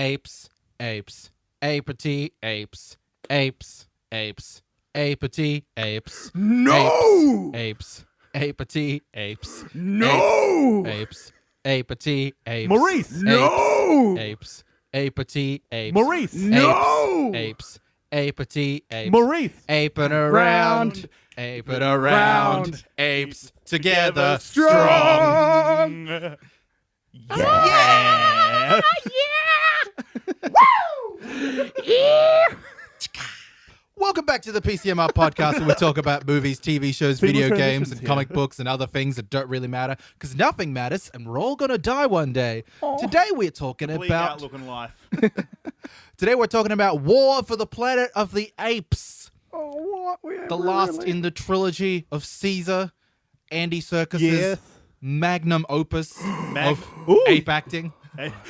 Apes, apes, apathy, apes, apes, apes, apathy, apes. No! Apes, apathy, apes. No! Apes, apathy, apes. Maurice! No! Apes, apathy, apes. Maurice! No! Apes, apathy, apes. Maurice! Aping around, aping around, apes together strong. Yeah! Welcome back to the PCMR podcast, where we talk about movies, TV shows, People video games, transitions and here. comic books and other things that don't really matter, because nothing matters, and we're all gonna die one day. Today we're talking Bleak about outlook on life. War for the Planet of the Apes, Oh, what? the last in the trilogy of Cesar, Andy Serkis's Yes. magnum opus of Ooh. ape acting.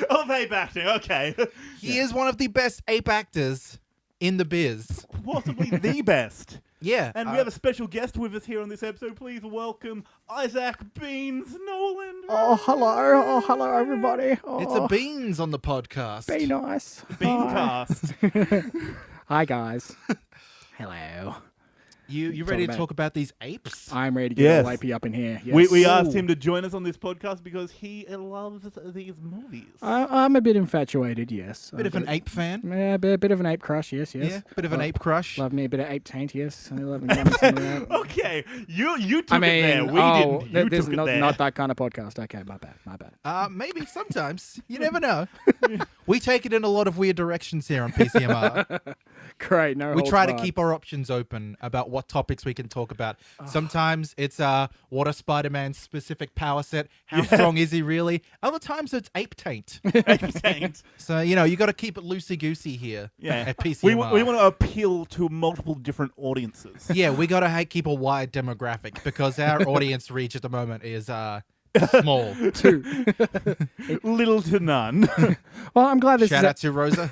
Of ape acting, okay. He is one of the best ape actors in the biz. Possibly the best. Yeah. And we have a special guest with us here on this episode. Please welcome Isaac Beans Nolan. Oh, hello, everybody. Oh, It's a Beans on the podcast. Be nice. Beancast. Hi, guys. Hello. You ready to about- talk about these apes? I'm ready to get Yes. all AP up in here. Yes. We asked him to join us on this podcast because he loves these movies. I'm a bit infatuated, yes. Bit of an ape fan? Yeah, a bit of an ape crush, yes. Yeah, bit of an ape crush. Love me a bit of ape taint, yes. I love me some of that. Okay, you took I mean, it there. We didn't. You there's took not, it there. not that kind of podcast. Okay, my bad. Maybe sometimes. You never know. We take it in a lot of weird directions here on PCMR. Great, no We holds try to barred. keep our options open about what topics we can talk about. Sometimes it's what are Spider-Man's specific power set? How strong is he really? Other times it's ape taint. Ape taint. So, you got to keep it loosey-goosey here at PCMR. We want to appeal to multiple different audiences. Yeah, we got to keep a wide demographic because our audience reach at the moment is small. Two. Little to none. Well, I'm glad this Shout is out to Rosa.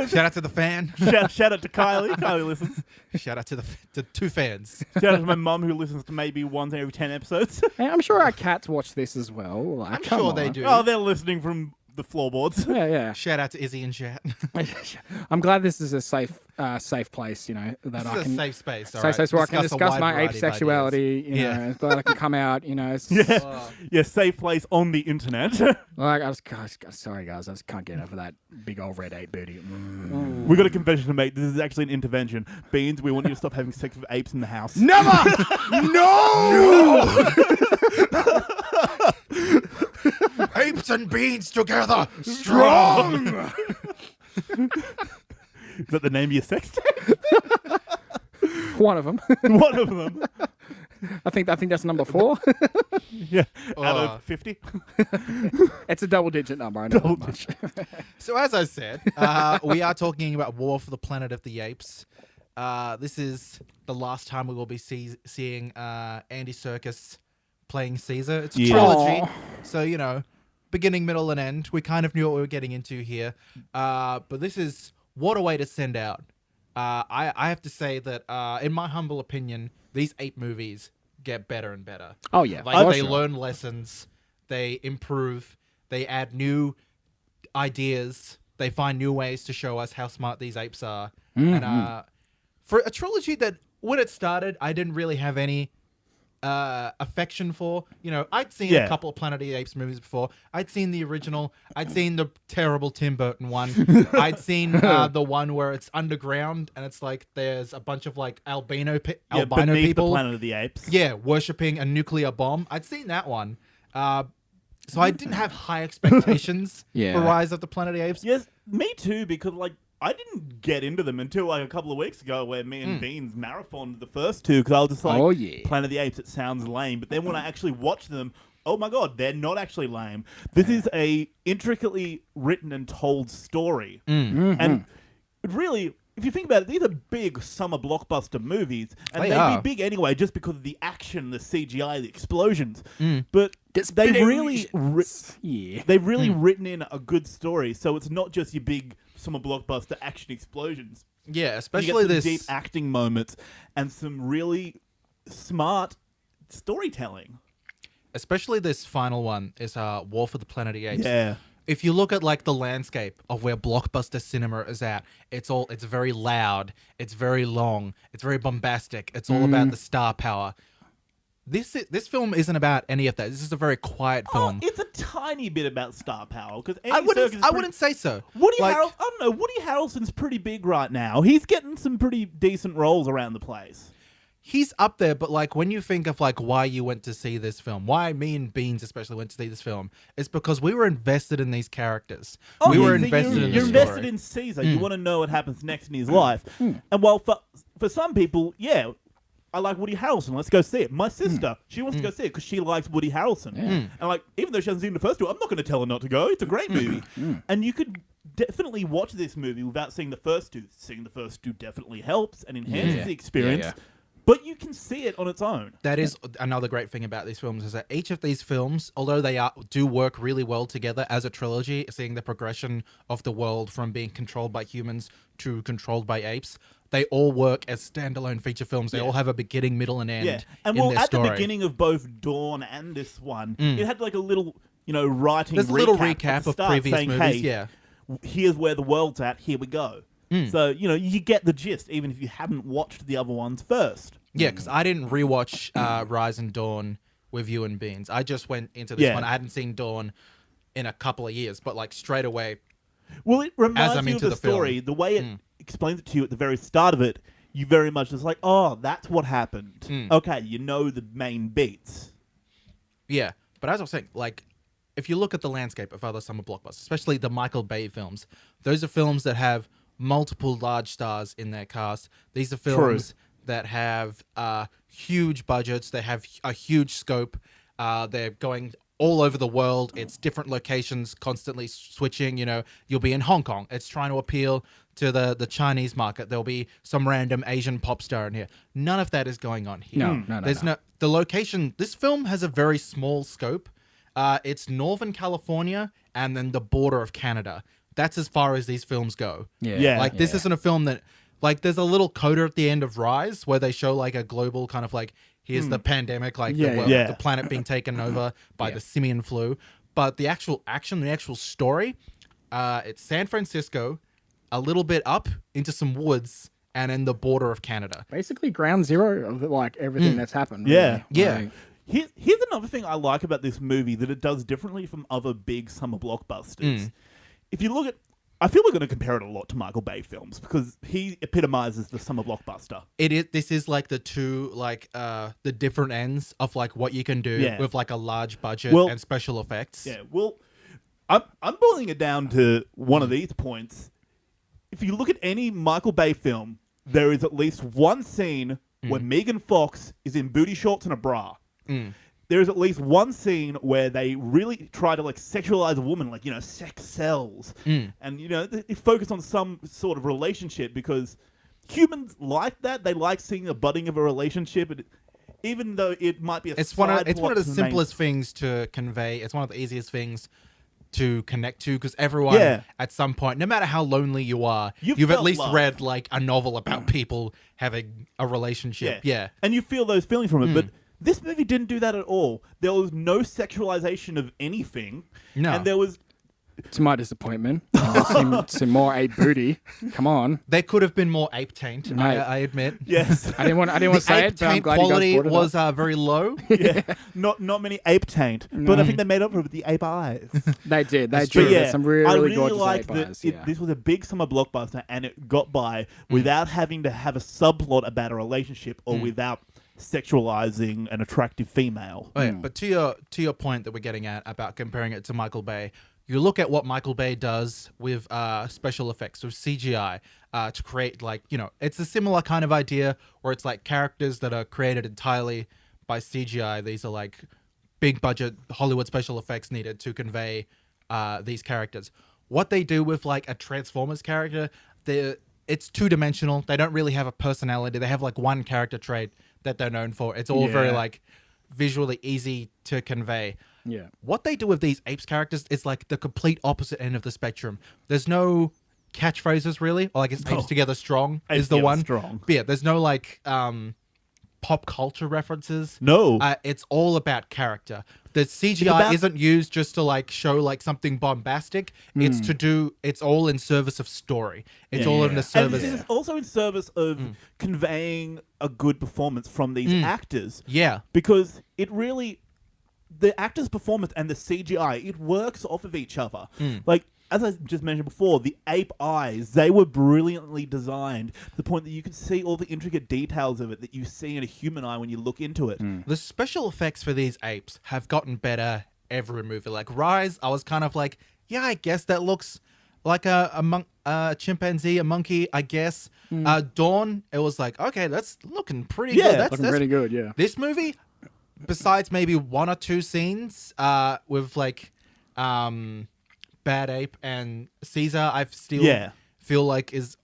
Shout out to the fan. shout out to Kylie. Kylie listens. Shout out to the two fans. Shout out to my mum who listens to maybe once every 10 episodes. Hey, I'm sure our cats watch this as well. Like, I'm come sure they on. do. Oh, they're listening from the floorboards. Yeah. Shout out to Izzy and Chat. I'm glad this is a safe place, that This I is can a safe space. All safe right? space where I can a discuss wide my ape variety of sexuality. ideas. It's glad I can come out. Yeah, safe place on the internet. Like sorry guys, I just can't get over that big old red ape booty. We got a confession to make. This is actually an intervention. Beans, we want you to stop having sex with apes in the house. Never. No. Apes and beans together, strong. Is that the name of your sex tape? One of them. One of them. I think that's number 4. Yeah. Out of 50. It's a double-digit number. I know that much. So as I said, we are talking about War for the Planet of the Apes. This is the last time we will be seeing Andy Serkis playing Cesar. It's a trilogy, Aw. so beginning, middle, and end. We kind of knew what we were getting into here, but this is what a way to send out. I have to say that, in my humble opinion, these ape movies get better and better. Oh yeah, Like for they sure. learn lessons, they improve, they add new ideas, they find new ways to show us how smart these apes are. And for a trilogy that when it started, I didn't really have any affection for. I'd seen a couple of Planet of the Apes movies before. I'd seen the original. I'd seen the terrible Tim Burton one. I'd seen the one where it's underground and it's like there's a bunch of like albino Beneath people. the Planet of the Apes. Yeah, worshipping a nuclear bomb. I'd seen that one. So I didn't have high expectations Yeah. for Rise of the Planet of the Apes. Yes, me too, because I didn't get into them until a couple of weeks ago where me and Beans marathoned the first two because I was just like, Oh, yeah. Planet of the Apes, it sounds lame. But then when I actually watched them, oh my god, they're not actually lame. This is a intricately written and told story. And really, if you think about it, these are big summer blockbuster movies. And They they'd are. be big anyway just because of the action, the CGI, the explosions. But they've really... Yeah. They've really written in a good story, so it's not just your big summer blockbuster action explosions. Yeah, You especially get some this. deep acting moments and some really smart storytelling. Especially this final one is War for the Planet of the Apes. Yeah. if you look at like the landscape of where blockbuster cinema is at, it's very loud, it's very long, it's very bombastic, it's all about the star power. This film isn't about any of that. This is a very quiet film. It's a tiny bit about star power because I wouldn't say so. I don't know. Woody Harrelson's pretty big right now. He's getting some pretty decent roles around the place. He's up there, but like when you think of like why you went to see this film, why me and Beans especially went to see this film, it's because we were invested in these characters. We were invested in the You're story. invested in Cesar. You want to know what happens next in his life. And while for some people, yeah, I like Woody Harrelson. Let's go see it. My sister, she wants to go see it because she likes Woody Harrelson. And like, even though she hasn't seen the first two, I'm not going to tell her not to go. It's a great movie. And you could definitely watch this movie without seeing the first two. Seeing the first two definitely helps and enhances the experience. But you can see it on its own. That is another great thing about these films is that each of these films, although they do work really well together as a trilogy, seeing the progression of the world from being controlled by humans to controlled by apes, they all work as standalone feature films. They all have a beginning, middle, and end. Yeah, and in their at story. the beginning of both Dawn and this one, it had like a little, writing. There's a little recap of previous saying, movies. Hey, here's where the world's at. Here we go. So you get the gist, even if you haven't watched the other ones first. Yeah, because I didn't rewatch Rise and Dawn with you and Beans. I just went into this one. I hadn't seen Dawn in a couple of years, but like straight away. Well, it reminds I'm you of into the the film. story. The way it explains it to you at the very start of it, you very much just like, oh, that's what happened. Okay, you know the main beats. Yeah, but as I was saying, like, if you look at the landscape of other summer blockbusters, especially the Michael Bay films, those are films that have multiple large stars in their cast. These are films that have huge budgets. They have a huge scope. They're going all over the world. It's different locations, constantly switching. You know, you'll be in Hong Kong. It's trying to appeal to the Chinese market. There'll be some random Asian pop star in here. None of that is going on here. No. There's no. The location. This film has a very small scope. It's Northern California and then the border of Canada. That's as far as these films go. Yeah. This isn't a film that, like, there's a little coda at the end of Rise where they show like a global kind of like, here's the pandemic, like the planet being taken over by the simian flu. But the actual action, the actual story, it's San Francisco, a little bit up into some woods, and then the border of Canada. Basically ground zero of like everything that's happened. Yeah. Really. Yeah. Like, Here's another thing I like about this movie that it does differently from other big summer blockbusters. If you look at, I feel we're going to compare it a lot to Michael Bay films because he epitomizes the summer blockbuster. This is like the two, like the different ends of like what you can do with like a large budget and special effects. Yeah, well, I'm boiling it down to one of these points. If you look at any Michael Bay film, there is at least one scene where Megan Fox is in booty shorts and a bra. There is at least one scene where they really try to like sexualize a woman, like, sex sells. And, they focus on some sort of relationship because humans like that. They like seeing the budding of a relationship. And even though it might be it's one of the simplest things to convey. It's one of the easiest things to connect to because everyone at some point, no matter how lonely you are, you've at least read like a novel about people having a relationship. Yeah. And you feel those feelings from it. But this movie didn't do that at all. There was no sexualization of anything. No. And there was... To my disappointment, some more ape booty. Come on. There could have been more ape taint, I admit. Yes. I didn't want to say it, but I'm glad you guys brought it was up. very low. Not many ape taint. But I think they made up for it with the ape eyes. They did. That's But true. There's some really, I really gorgeous liked ape that eyes. this was a big summer blockbuster and it got by without having to have a subplot about a relationship or without sexualizing an attractive female. Oh, yeah. But to your point that we're getting at about comparing it to Michael Bay, you look at what Michael Bay does with special effects, with CGI, to create it's a similar kind of idea where it's like characters that are created entirely by CGI. These are like big budget Hollywood special effects needed to convey these characters. What they do with like a Transformers character, it's two-dimensional. They don't really have a personality. They have like one character trait that they're known for. It's all very like visually easy to convey. Yeah. What they do with these apes characters is like the complete opposite end of the spectrum. There's no catchphrases really. Or I guess apes together strong Apes is the Together one. Strong. But yeah, there's no like pop culture references. No. It's all about character. The CGI about- isn't used just to like show like something bombastic. It's all in service of story. It's all in the And service. this is also in service of conveying a good performance from these actors. Yeah. Because it really, the actor's performance and the CGI, it works off of each other. Like, as I just mentioned before, the ape eyes, they were brilliantly designed to the point that you could see all the intricate details of it that you see in a human eye when you look into it. The special effects for these apes have gotten better every movie. Like Rise, I was kind of like, yeah, I guess that looks like a chimpanzee, a monkey, I guess. Dawn, it was like, okay, that's looking pretty good. That's Looking pretty good, yeah. This movie, besides maybe one or two scenes with like Bad Ape and Cesar, I still feel like is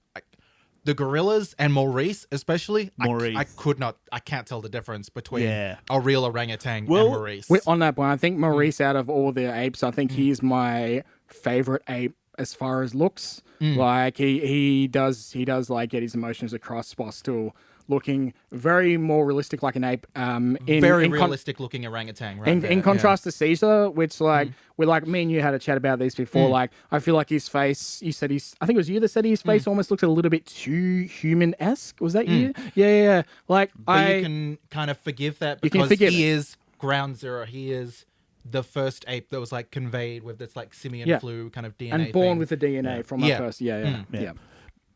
the gorillas and Maurice especially. Maurice. I can't tell the difference between Yeah. a real orangutan and Well, Maurice. On that point, I think Maurice, out of all the apes, I think he's my favorite ape as far as looks. Like he does like get his emotions across while still looking very more realistic like an ape. Very realistic looking orangutan. Right In contrast to Caesar, which like we like me and you had a chat about this before. Like I feel like his face. You said I think it was you that said his face almost looks a little bit too human-esque. Was that you? Yeah. Like But you can kind of forgive that You can because forgive he it. is ground zero. He is the first ape that was like conveyed with this like simian flu kind of DNA and born thing. with the DNA from Yeah. that person. Yeah.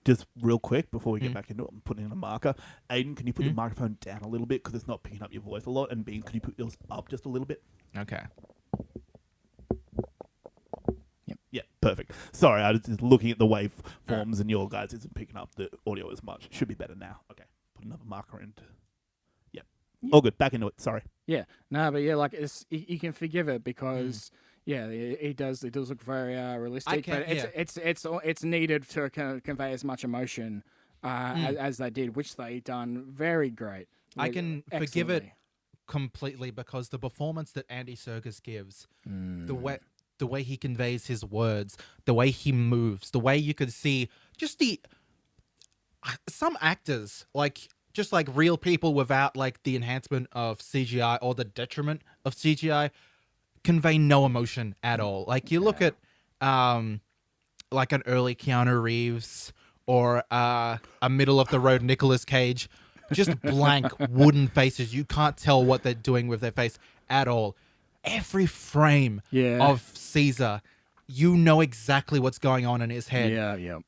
Just real quick before we get back into it, I'm putting in a marker. Aiden, can you put your microphone down a little bit because it's not picking up your voice a lot? And Bean, can you put yours up just a little bit? Okay. Yeah, perfect. Sorry, I was just looking at the waveforms and your guys isn't picking up the audio as much. It should be better now. Okay, put another marker in. Yep. All good. Back into it. Sorry. Yeah, no, but yeah, like you can forgive it because it does look very realistic, can- but it's needed to convey as much emotion as they did, which they done very great. I can forgive it Excellently. completely because the performance that Andy Serkis gives, the way he conveys his words, the way he moves, the way you could see just some actors just like real people without like the enhancement of CGI or the detriment of CGI convey no emotion at all. Like you look at like an early Keanu Reeves or a middle of the road Nicolas Cage, just blank wooden faces. You can't tell what they're doing with their face at all. Every frame of Caesar, you know exactly what's going on in his head. Yeah.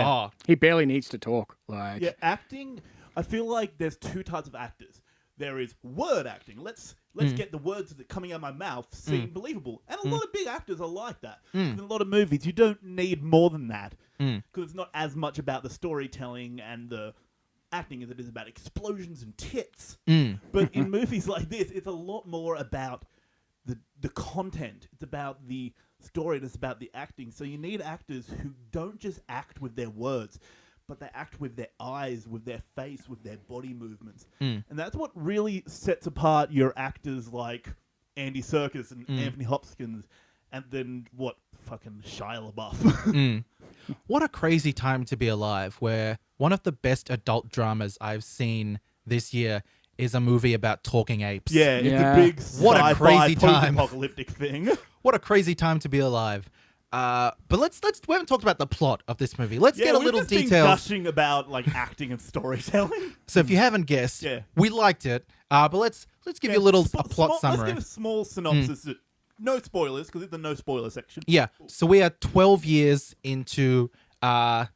Oh, He barely needs to talk. Like Yeah, acting. I feel like there's two types of actors. There is word acting. Let's get the words that are coming out of my mouth seem believable. And a lot of big actors are like that. In a lot of movies, you don't need more than that because it's not as much about the storytelling and the acting as it is about explosions and tits. But in movies like this, it's a lot more about the content. It's about the story and it's about the acting. So you need actors who don't just act with their words, but they act with their eyes, with their face, with their body movements. And that's what really sets apart your actors like Andy Serkis and Anthony Hopkins and then fucking Shia LaBeouf. what a crazy time to be alive, where one of the best adult dramas I've seen this year is a movie about talking apes. Yeah, it's Yeah. a big What a sci-fi crazy time. post-apocalyptic thing. What a crazy time to be alive. But let's we haven't talked about the plot of this movie. Let's get a little we've just been details. gushing about like acting and storytelling. So if you haven't guessed, we liked it. But let's give you a little plot summary. Let's give a small synopsis. No spoilers, because it's the no spoiler section. Yeah. So we are 12 years into The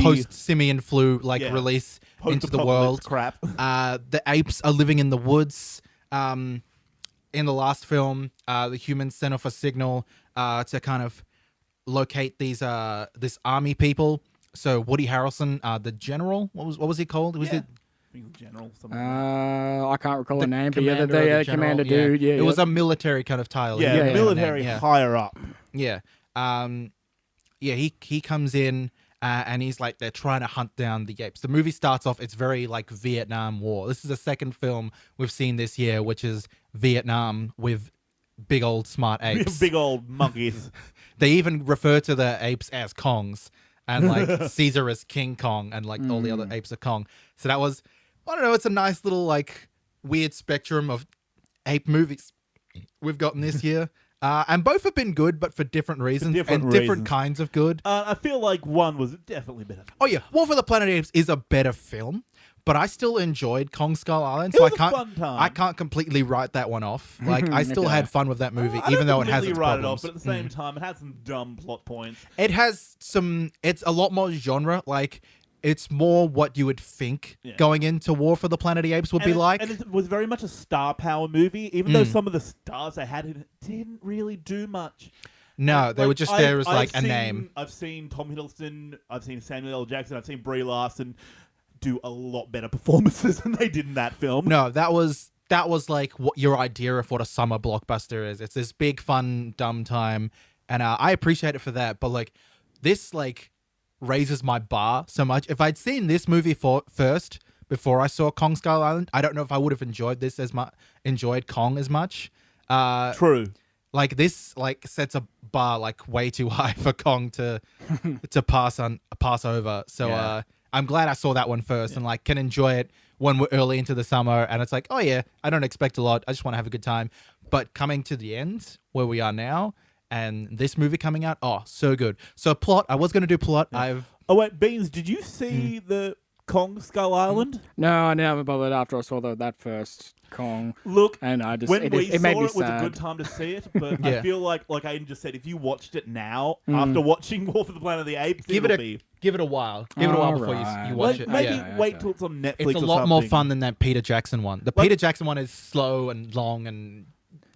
post-simian flu release into the world. crap. The apes are living in the woods. In the last film, the humans sent off a signal to kind of locate these this army people. So Woody Harrelson, the general, what was he called? Was it I think general? Something I can't recall the name, but commander or the the general? commander dude. Yeah, It was a military kind of title. He yeah, didn't have a military name, higher up. Yeah. He comes in and he's like, they're trying to hunt down the apes. The movie starts off, it's very like Vietnam War. This is the second film we've seen this year, which is Vietnam with big old smart apes. Big old monkeys. They even refer to the apes as Kongs. And like Caesar is King Kong and like all the other apes are Kong. So that was I don't know. It's a nice little like weird spectrum of ape movies we've gotten this year. And both have been good, but for different reasons different kinds of good. I feel like one was definitely better. Oh yeah, War for the Planet of the Apes is a better film, but I still enjoyed Kong Skull Island, so It was a fun time. I can't completely write that one off. Like I still had fun with that movie, I even though it don't has its completely write it problems. off, but at the same time, it had some dumb plot points. It has some. It's a lot more genre. Like it's more what you would think going into War for the Planet of the Apes would be like. And it was very much a star power movie, even though some of the stars they had in it didn't really do much. No, they were just there as like a seen, name. I've seen Tom Hiddleston, I've seen Samuel L. Jackson, I've seen Brie Larson do a lot better performances than they did in that film. No, that was like what your idea of what a summer blockbuster is. It's this big, fun, dumb time, and I appreciate it for that. But like this, like raises my bar so much. If I'd seen this movie first before I saw Kong Skull Island, I don't know if I would have enjoyed this as much, enjoyed Kong as much. True. Like this, like sets a bar like way too high for Kong to pass over. So I'm glad I saw that one first and like can enjoy it when we're early into the summer. And it's like, oh yeah, I don't expect a lot. I just want to have a good time. But coming to the end where we are now, and this movie coming out, oh, so good. So plot, I was going to do plot. Oh wait, Beans, did you see the Kong Skull Island? No, I never bothered after I saw that first Kong. Look, and I just when we it saw made me it was sad. a good time to see it, but I Yeah. feel like Aiden just said, if you watched it now, after watching War for the Planet of the Apes, give it'll it be... a while. Give it a while before Alright. you watch it. Maybe Yeah. wait till it's on Netflix or It's a something. lot more fun than that Peter Jackson one. The Peter Jackson one is slow and long and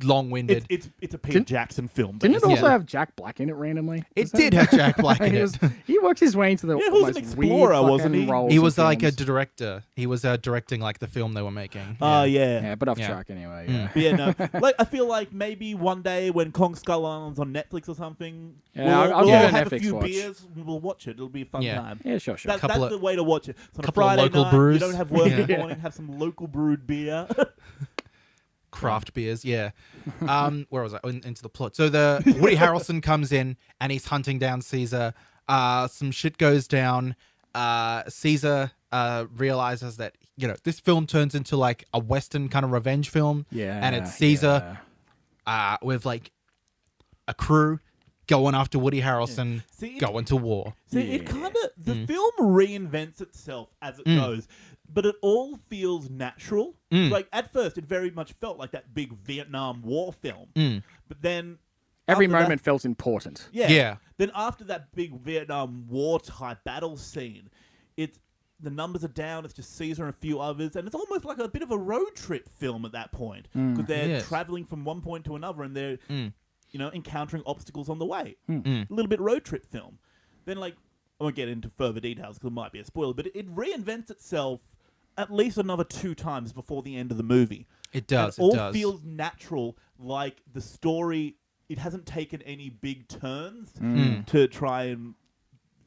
long-winded. It's a Peter Jackson film. Didn't it basically. also have Jack Black in it randomly? It did have Jack Black in he, it. was, he worked his way into the Yeah, he was an most explorer, weird wasn't he? fucking roles He in was like a films. director. He was directing like the film they were making. Yeah. Yeah, but off Yeah. track anyway. Yeah. But yeah, no. Like I feel like maybe one day when Kong Skull Island's on Netflix or something, Yeah, we'll I'll all give it a have a Netflix few watch. beers and we'll watch it. It'll be a fun Yeah. time. Yeah, sure. That's Couple of- the way to watch it. So on a couple of Friday local night, brews. you don't have work in the Yeah. morning, have some local brewed beer. Craft beers, yeah. Where was I? Into the plot. So the Woody Harrelson comes in and he's hunting down Cesar. Some shit goes down. Cesar realizes that this film turns into like a Western kind of revenge film. Yeah, and it's Cesar with like a crew going after Woody Harrelson, See, going to war. See, it kind of the film reinvents itself as it goes, but it all feels natural. Like at first, it very much felt like that big Vietnam War film, but then Every after that- moment felt important. Yeah. Then after that big Vietnam War type battle scene, the numbers are down. It's just Caesar and a few others, and it's almost like a bit of a road trip film at that point because they're Yes. traveling from one point to another, and they're encountering obstacles on the way. A little bit road trip film. Then I won't get into further details because it might be a spoiler, but it reinvents itself at least another 2 times before the end of the movie. It does. And it all does. feels natural, like the story. It hasn't taken any big turns to try and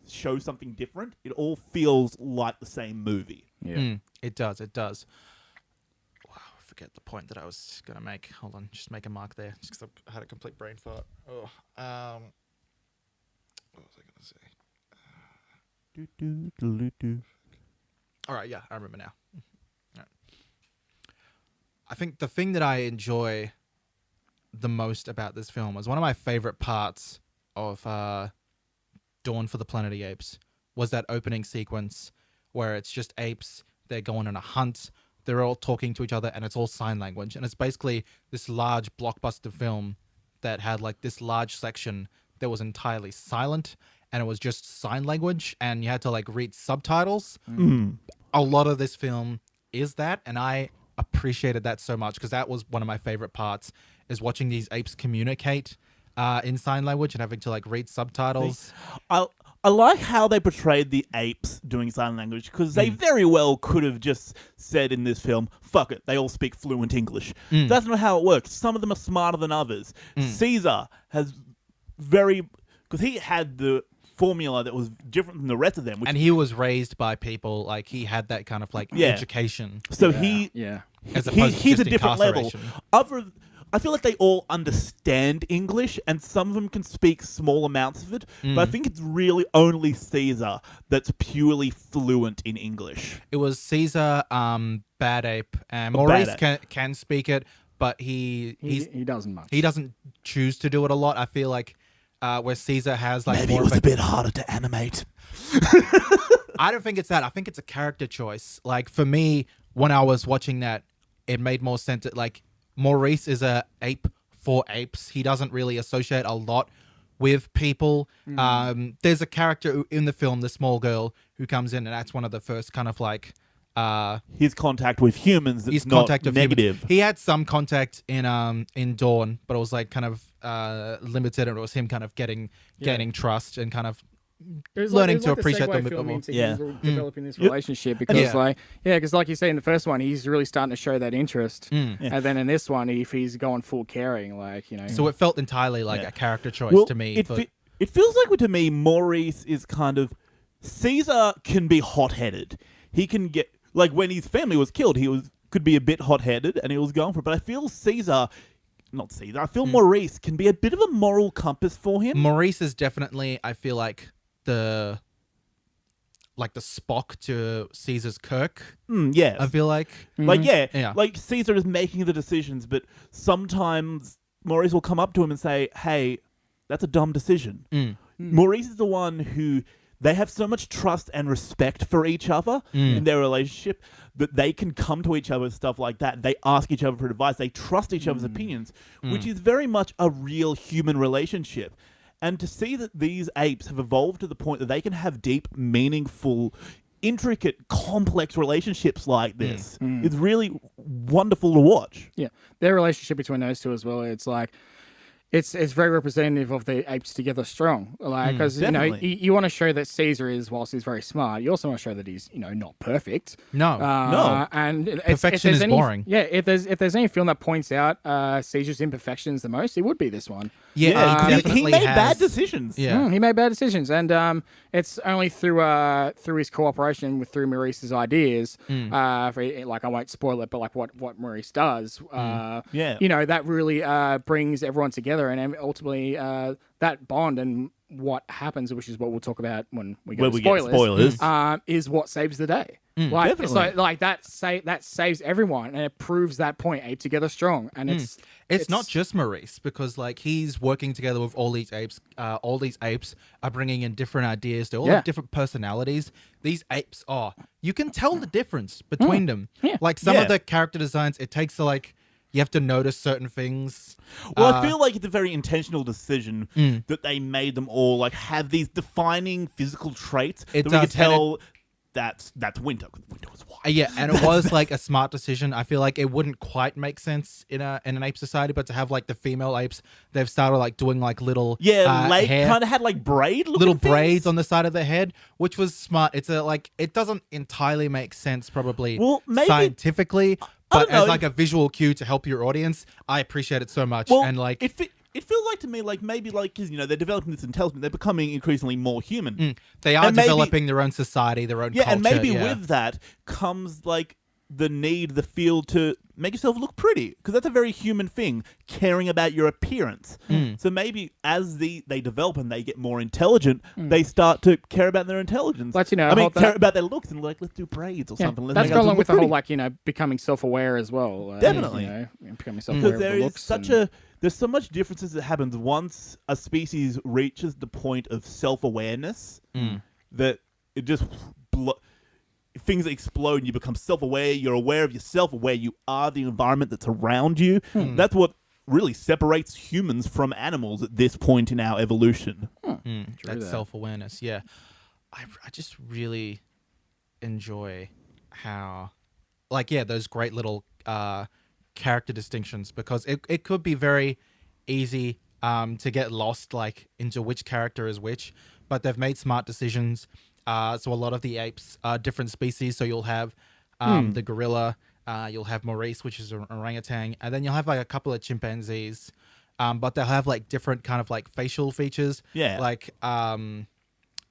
show something different. It all feels like the same movie. Yeah. It does. It does. Wow, I forget the point that I was gonna make. Hold on, just make a mark there, just because I had a complete brain fart. Oh, what was I gonna say? All right, yeah, I remember now. All right. I think the thing that I enjoy the most about this film was one of my favorite parts of Dawn for the Planet of the Apes was that opening sequence where it's just apes, they're going on a hunt, they're all talking to each other, and it's all sign language. And it's basically this large blockbuster film that had like this large section that was entirely silent, and it was just sign language, and you had to like read subtitles. A lot of this film is that, and I appreciated that so much because that was one of my favorite parts, is watching these apes communicate in sign language and having to like read subtitles. I like how they portrayed the apes doing sign language because they very well could have just said in this film, fuck it, they all speak fluent English. That's not how it works. Some of them are smarter than others. Caesar has because he had the formula that was different than the rest of them. And he was raised by people, like he had that kind of like education. So Yeah. As opposed to he's a just different level. incarceration. I feel like they all understand English, and some of them can speak small amounts of it. But I think it's really only Cesar that's purely fluent in English. It was Cesar, Bad Ape, and Oh, Maurice Bad can speak it, but he doesn't much. he doesn't choose to do it a lot. I feel like where Cesar has like Maybe more it was of a bit harder to animate. I don't think it's that. I think it's a character choice. Like for me, when I was watching that, it made more sense that like Maurice is a ape for apes. He doesn't really associate a lot with people. There's a character in the film, the small girl, who comes in, and that's one of the first kind of like His contact with humans is not negative. Humans. He had some contact in Dawn, but it was like kind of limited, and it was him kind of getting trust and kind of learning to appreciate them a bit more. Yeah, developing this relationship because, because like you say in the first one, he's really starting to show that interest, and then in this one, if he's going full caring, like So it felt entirely like a character choice to me. It feels like to me, Maurice is kind of Cesar can be hot-headed. He can get like when his family was killed, could be a bit hot-headed, and he was going for it. But I feel I feel Maurice can be a bit of a moral compass for him. Maurice is definitely, I feel like the Spock to Caesar's Kirk. Yes. I feel like. Like Cesar is making the decisions, but sometimes Maurice will come up to him and say, "Hey, that's a dumb decision." Maurice is the one who they have so much trust and respect for each other in their relationship that they can come to each other with stuff like that. They ask each other for advice. They trust each other's opinions, which is very much a real human relationship. And to see that these apes have evolved to the point that they can have deep, meaningful, intricate, complex relationships like this is really wonderful to watch. Yeah, their relationship between those two as well. It's like it's very representative of the apes together strong. Like because you want to show that Caesar is, whilst he's very smart, you also want to show that he's not perfect. No, and perfection is boring. Yeah, if there's any film that points out Caesar's imperfections the most, it would be this one. Yeah, he made bad decisions. Yeah, he made bad decisions, and it's only through his cooperation through Maurice's ideas. Like I won't spoil it, but like what Maurice does, that really brings everyone together, and ultimately that bond and what happens, which is what we'll talk about when we get spoilers, is what saves the day. Like that saves everyone, and it proves that point. Ape together strong, and it's not just Maurice, because like he's working together with all these apes. All these apes are bringing in different ideas. They all have different personalities. These apes you can tell the difference between them. Yeah. Like some of the character designs, it takes you have to notice certain things. Well, I feel like it's a very intentional decision that they made them all like have these defining physical traits that we could tell that's winter. Winter was white. Yeah, and it was like a smart decision. I feel like it wouldn't quite make sense in an ape society, but to have like the female apes, they've started like doing like little hair, kind of had like little braids on the side of the head, which was smart. It's it doesn't entirely make sense probably scientifically. But as like a visual cue to help your audience, I appreciate it so much. Well, and like it feels like to me like maybe like because they're developing this intelligence, they're becoming increasingly more human. They are developing their own society, their own culture. And maybe with that comes like the feel to make yourself look pretty, because that's a very human thing, caring about your appearance. So maybe as they develop and they get more intelligent, they start to care about their intelligence. But care about their looks and like, let's do braids or something. That's gone along with the whole becoming self-aware as well. Definitely, becoming self-aware of the looks. There's so much differences that happens once a species reaches the point of self-awareness that it just things explode and you become self-aware. You're aware of yourself, aware you are the environment that's around you. That's what really separates humans from animals at this point in our evolution. That self-awareness, yeah. I just really enjoy how, those great little character distinctions, because it could be very easy to get lost into which character is which, but they've made smart decisions. So a lot of the apes are different species. So you'll have the gorilla, you'll have Maurice, which is an orangutan, and then you'll have a couple of chimpanzees, but they'll have different kind of facial features. Yeah.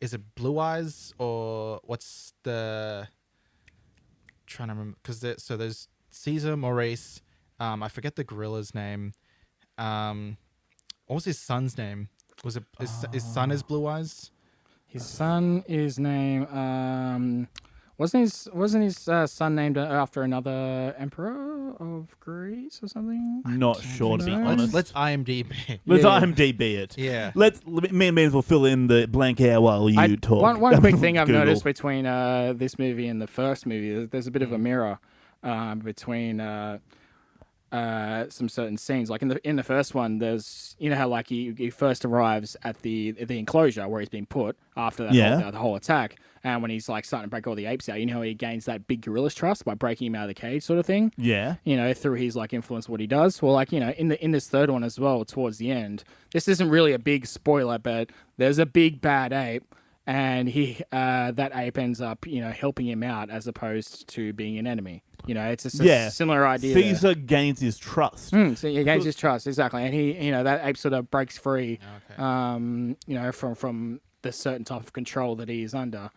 Is it blue eyes or what's the? Trying to remember, because there's Cesar, Maurice. I forget the gorilla's name. what was his son's name? Was it his son is Blue Eyes? His son is named. Wasn't his son named after another emperor of Greece or something? Not sure, to be honest. Let's IMDb. Let's Yeah. IMDb it. Yeah. Me and Beans will fill in the blank air while you talk. One quick thing I've Google. noticed between this movie and the first movie, there's a bit of a mirror between some certain scenes. Like in the first one, there's how like he first arrives at the enclosure where he's been put after that the whole attack, and when he's like starting to break all the apes out, how he gains that big gorilla's trust by breaking him out of the cage, sort of thing. Yeah. Through his like influence, what he does. Well, like in this third one as well, towards the end, this isn't really a big spoiler, but there's a big bad ape. And that ape ends up, helping him out as opposed to being an enemy. It's a similar idea. Caesar gains his trust. So he gains his trust, exactly. And he, that ape sort of breaks free, from the certain type of control that he is under.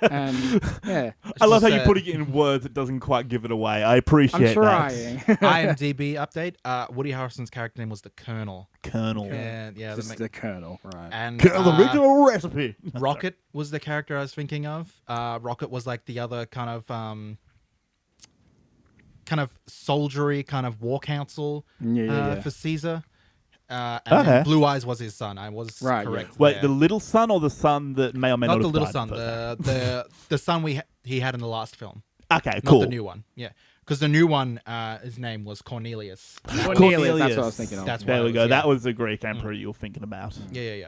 And yeah, I love how you're putting it in words that doesn't quite give it away. I appreciate I'm trying. that. IMDb update. Woody Harrelson's character name was the Colonel. Colonel. And Just the Colonel, right? And the original recipe. Rocket was the character I was thinking of. Rocket was like the other kind of soldiery, kind of war council for Caesar. And then Blue Eyes was his son. I was correct. Wait, there. the little son or the son that may or may not the have little died son, the son he had in the last film. Okay, Not cool. the new one. Yeah. Because the new one, his name was Cornelius. Cornelius, that's what I was thinking of. That's There we go. yeah. That was the Greek emperor you were thinking about. Yeah.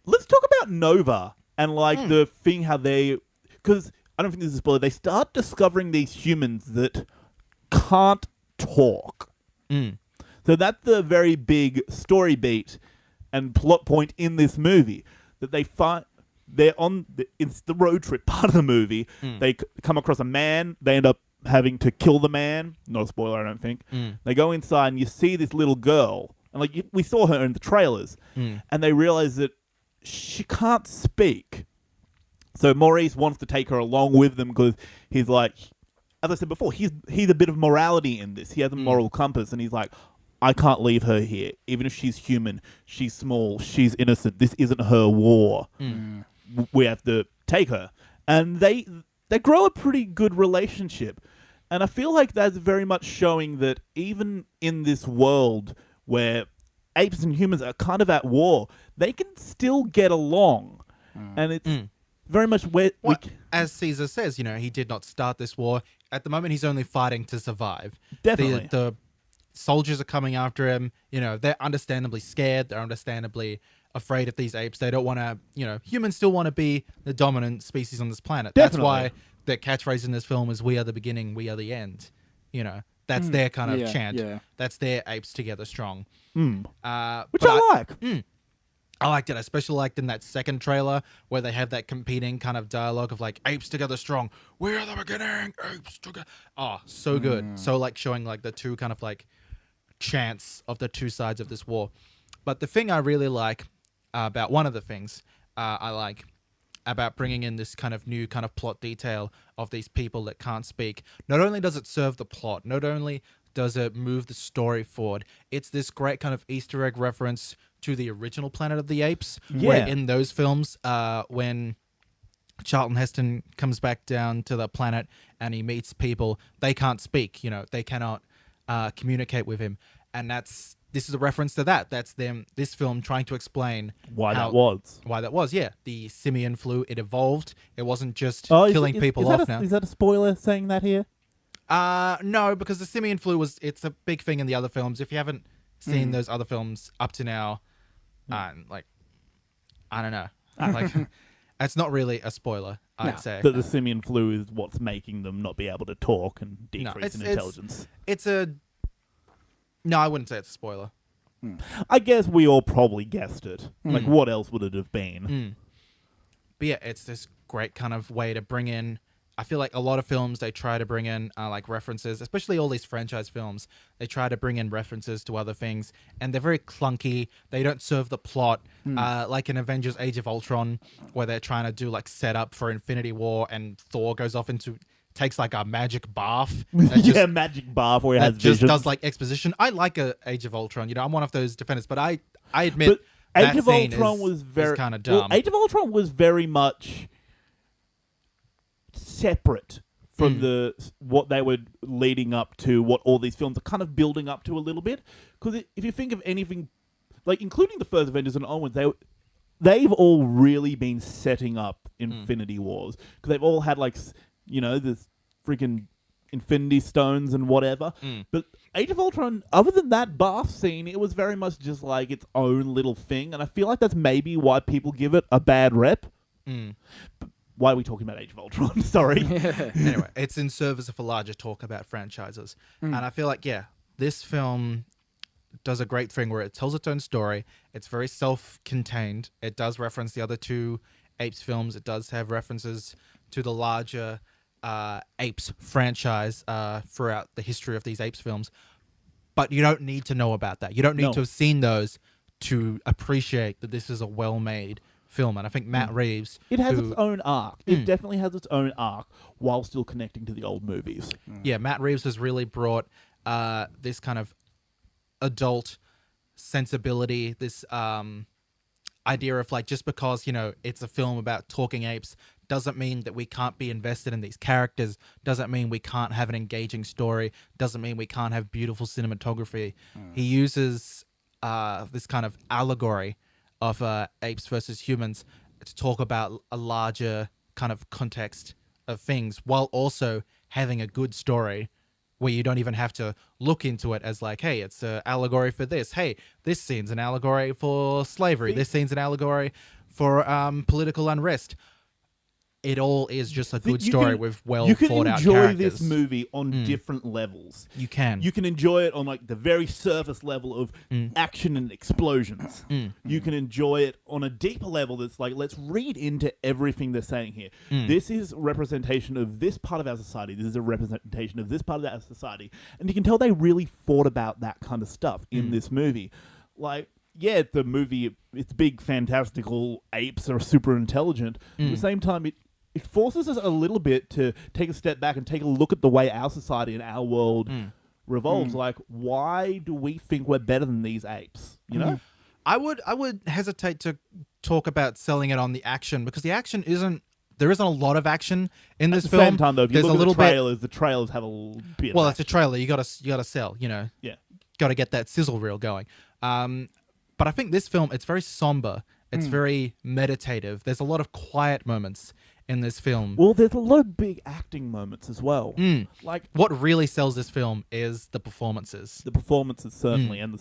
Let's talk about Nova and like the thing how because I don't think this is a spoiler. They start discovering these humans that can't talk. So that's the very big story beat and plot point in this movie, that they find it's the road trip part of the movie. They come across a man. They end up having to kill the man. Not a spoiler, I don't think. They go inside and you see this little girl, and we saw her in the trailers, and they realize that she can't speak. So Maurice wants to take her along with them because he's like, as I said before, he's a bit of morality in this. He has a moral compass, and he's like, I can't leave her here. Even if she's human, she's small, she's innocent. This isn't her war. We have to take her. And they grow a pretty good relationship. And I feel like that's very much showing that even in this world where apes and humans are kind of at war, they can still get along. And it's very much as Caesar says, he did not start this war. At the moment, he's only fighting to survive. Definitely. The soldiers are coming after him. They're understandably scared. They're understandably afraid of these apes. They don't want to, humans still want to be the dominant species on this planet. Definitely. That's why their catchphrase in this film is, we are the beginning, we are the end. That's their kind of chant. Yeah. That's their apes together strong. which I I like. I liked it. I especially liked in that second trailer where they have that competing kind of dialogue of like, apes together strong. We are the beginning, apes together. Oh, so good. So like showing like the two kind of like chants of the two sides of this war. But the thing I really like about one of the things I like about bringing in this kind of new kind of plot detail of these people that can't speak, not only does it serve the plot, not only does it move the story forward, it's this great kind of Easter egg reference to the original Planet of the Apes, where in those films, when Charlton Heston comes back down to the planet and he meets people, they can't speak, they cannot communicate with him. And this is a reference to that. That's this film trying to explain Why that was. Yeah. The simian flu, it evolved. It wasn't just killing people off now. Is that a spoiler saying that here? No, because the simian flu it's a big thing in the other films. If you haven't seen those other films up to now, I don't know. It's not really a spoiler, I'd say. That the simian flu is what's making them not be able to talk and decrease in intelligence. No, I wouldn't say it's a spoiler. I guess we all probably guessed it. Like, what else would it have been? But yeah, it's this great kind of way to bring in. I feel like a lot of films, they try to bring in like references, especially all these franchise films. They try to bring in references to other things, and they're very clunky. They don't serve the plot. Like in Avengers Age of Ultron, where they're trying to do like setup for Infinity War, and Thor goes off into takes like a magic bath. And magic bath where he has just visions. does like exposition. I like Age of Ultron. I'm one of those defenders, but I admit But that Age of scene Ultron is, was very kind of dumb. Age of Ultron was very much separate from what they were leading up to, what all these films are kind of building up to a little bit. Because if you think of anything, like including the first Avengers and onwards, they've all really been setting up Infinity Wars because they've all had like this freaking Infinity Stones and whatever. But Age of Ultron, other than that bath scene, it was very much just like its own little thing, and I feel like that's maybe why people give it a bad rep. But why are we talking about Age of Ultron? Sorry. Anyway, it's in service of a larger talk about franchises, and I feel like this film does a great thing where it tells its own story. It's very self-contained. It does reference the other two Apes films. It does have references to the larger Apes franchise throughout the history of these Apes films. But you don't need to know about that. You don't need to have seen those to appreciate that this is a well-made film. And I think Matt Reeves... It has its own arc. It definitely has its own arc while still connecting to the old movies. Yeah, Matt Reeves has really brought this kind of adult sensibility, this idea of like, just because it's a film about talking apes doesn't mean that we can't be invested in these characters, doesn't mean we can't have an engaging story, doesn't mean we can't have beautiful cinematography. He uses this kind of allegory of apes versus humans to talk about a larger kind of context of things while also having a good story where you don't even have to look into it as like, hey, it's an allegory for this. Hey, this scene's an allegory for slavery. This scene's an allegory for political unrest. It all is just a good story with well thought out characters. You can enjoy this movie on different levels. You can. You can enjoy it on like the very surface level of action and explosions. You can enjoy it on a deeper level that's like, let's read into everything they're saying here. This is representation of this part of our society. This is a representation of this part of our society. And you can tell they really thought about that kind of stuff in this movie. Like, yeah, the movie, it's big, fantastical apes are super intelligent. At the same time, it forces us a little bit to take a step back and take a look at the way our society and our world revolves. Like, why do we think we're better than these apes? You know? I would hesitate to talk about selling it on the action because the action isn't. There isn't a lot of action in this film. At the same time, though, if you There's look a little at the trailers have a little bit. Well, of it's a trailer. You gotta sell. Yeah. Got to get that sizzle reel going. But I think this film, it's very somber. It's very meditative. There's a lot of quiet moments in this film. Well, there's a lot of big acting moments as well. Like, what really sells this film is the performances. The performances, certainly. And